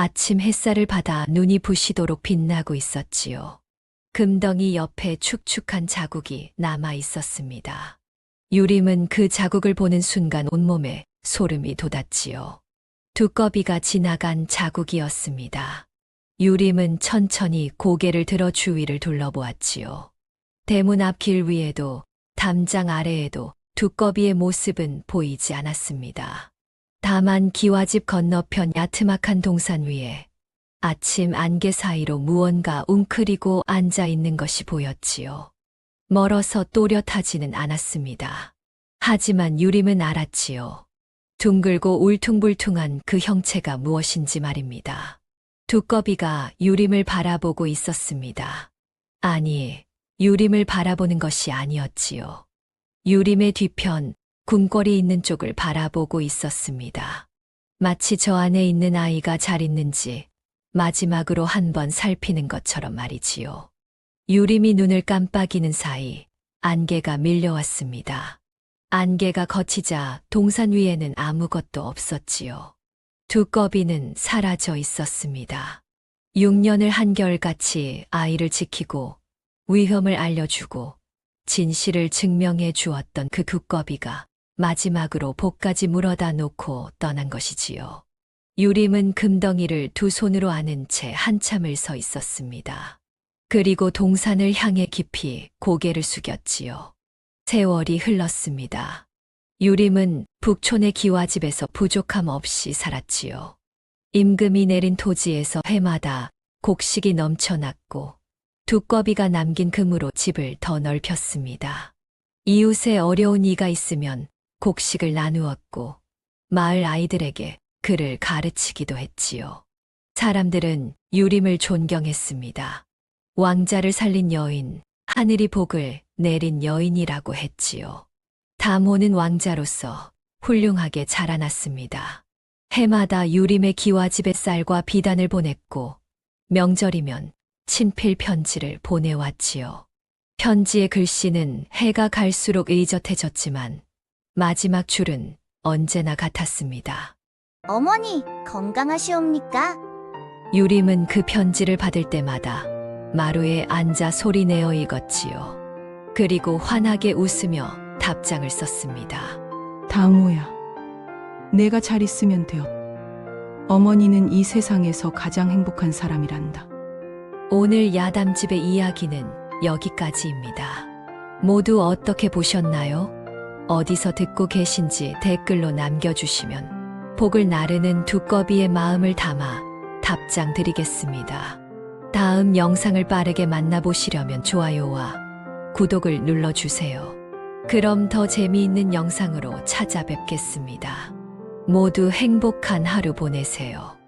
아침 햇살을 받아 눈이 부시도록 빛나고 있었지요. 금덩이 옆에 축축한 자국이 남아 있었습니다. 유림은 그 자국을 보는 순간 온몸에 소름이 돋았지요. 두꺼비가 지나간 자국이었습니다. 유림은 천천히 고개를 들어 주위를 둘러보았지요. 대문 앞 길 위에도 담장 아래에도 두꺼비의 모습은 보이지 않았습니다. 다만 기와집 건너편 야트막한 동산 위에 아침 안개 사이로 무언가 웅크리고 앉아 있는 것이 보였지요. 멀어서 또렷하지는 않았습니다. 하지만 유림은 알았지요. 둥글고 울퉁불퉁한 그 형체가 무엇인지 말입니다. 두꺼비가 유림을 바라보고 있었습니다. 아니, 유림을 바라보는 것이 아니었지요. 유림의 뒤편, 궁궐이 있는 쪽을 바라보고 있었습니다. 마치 저 안에 있는 아이가 잘 있는지 마지막으로 한번 살피는 것처럼 말이지요. 유림이 눈을 깜빡이는 사이 안개가 밀려왔습니다. 안개가 걷히자 동산 위에는 아무것도 없었지요. 두꺼비는 사라져 있었습니다. 6년을 한결같이 아이를 지키고 위험을 알려주고 진실을 증명해 주었던 그 두꺼비가 마지막으로 복까지 물어다 놓고 떠난 것이지요. 유림은 금덩이를 두 손으로 안은 채 한참을 서 있었습니다. 그리고 동산을 향해 깊이 고개를 숙였지요. 세월이 흘렀습니다. 유림은 북촌의 기와집에서 부족함 없이 살았지요. 임금이 내린 토지에서 해마다 곡식이 넘쳐났고 두꺼비가 남긴 금으로 집을 더 넓혔습니다. 이웃에 어려운 이가 있으면 곡식을 나누었고 마을 아이들에게 글을 가르치기도 했지요. 사람들은 유림을 존경했습니다. 왕자를 살린 여인, 하늘이 복을 내린 여인이라고 했지요. 다모는 왕자로서 훌륭하게 자라났습니다. 해마다 유림의 기와집에 쌀과 비단을 보냈고 명절이면 친필 편지를 보내왔지요. 편지의 글씨는 해가 갈수록 의젓해졌지만 마지막 줄은 언제나 같았습니다. 어머니, 건강하시옵니까? 유림은 그 편지를 받을 때마다 마루에 앉아 소리내어 읽었지요. 그리고 환하게 웃으며 답장을 썼습니다. 다모야, 내가 잘 있으면 되었. 어머니는 이 세상에서 가장 행복한 사람이란다. 오늘 야담집의 이야기는 여기까지입니다. 모두 어떻게 보셨나요? 어디서 듣고 계신지 댓글로 남겨주시면 복을 나르는 두꺼비의 마음을 담아 답장 드리겠습니다. 다음 영상을 빠르게 만나보시려면 좋아요와 구독을 눌러주세요. 그럼 더 재미있는 영상으로 찾아뵙겠습니다. 모두 행복한 하루 보내세요.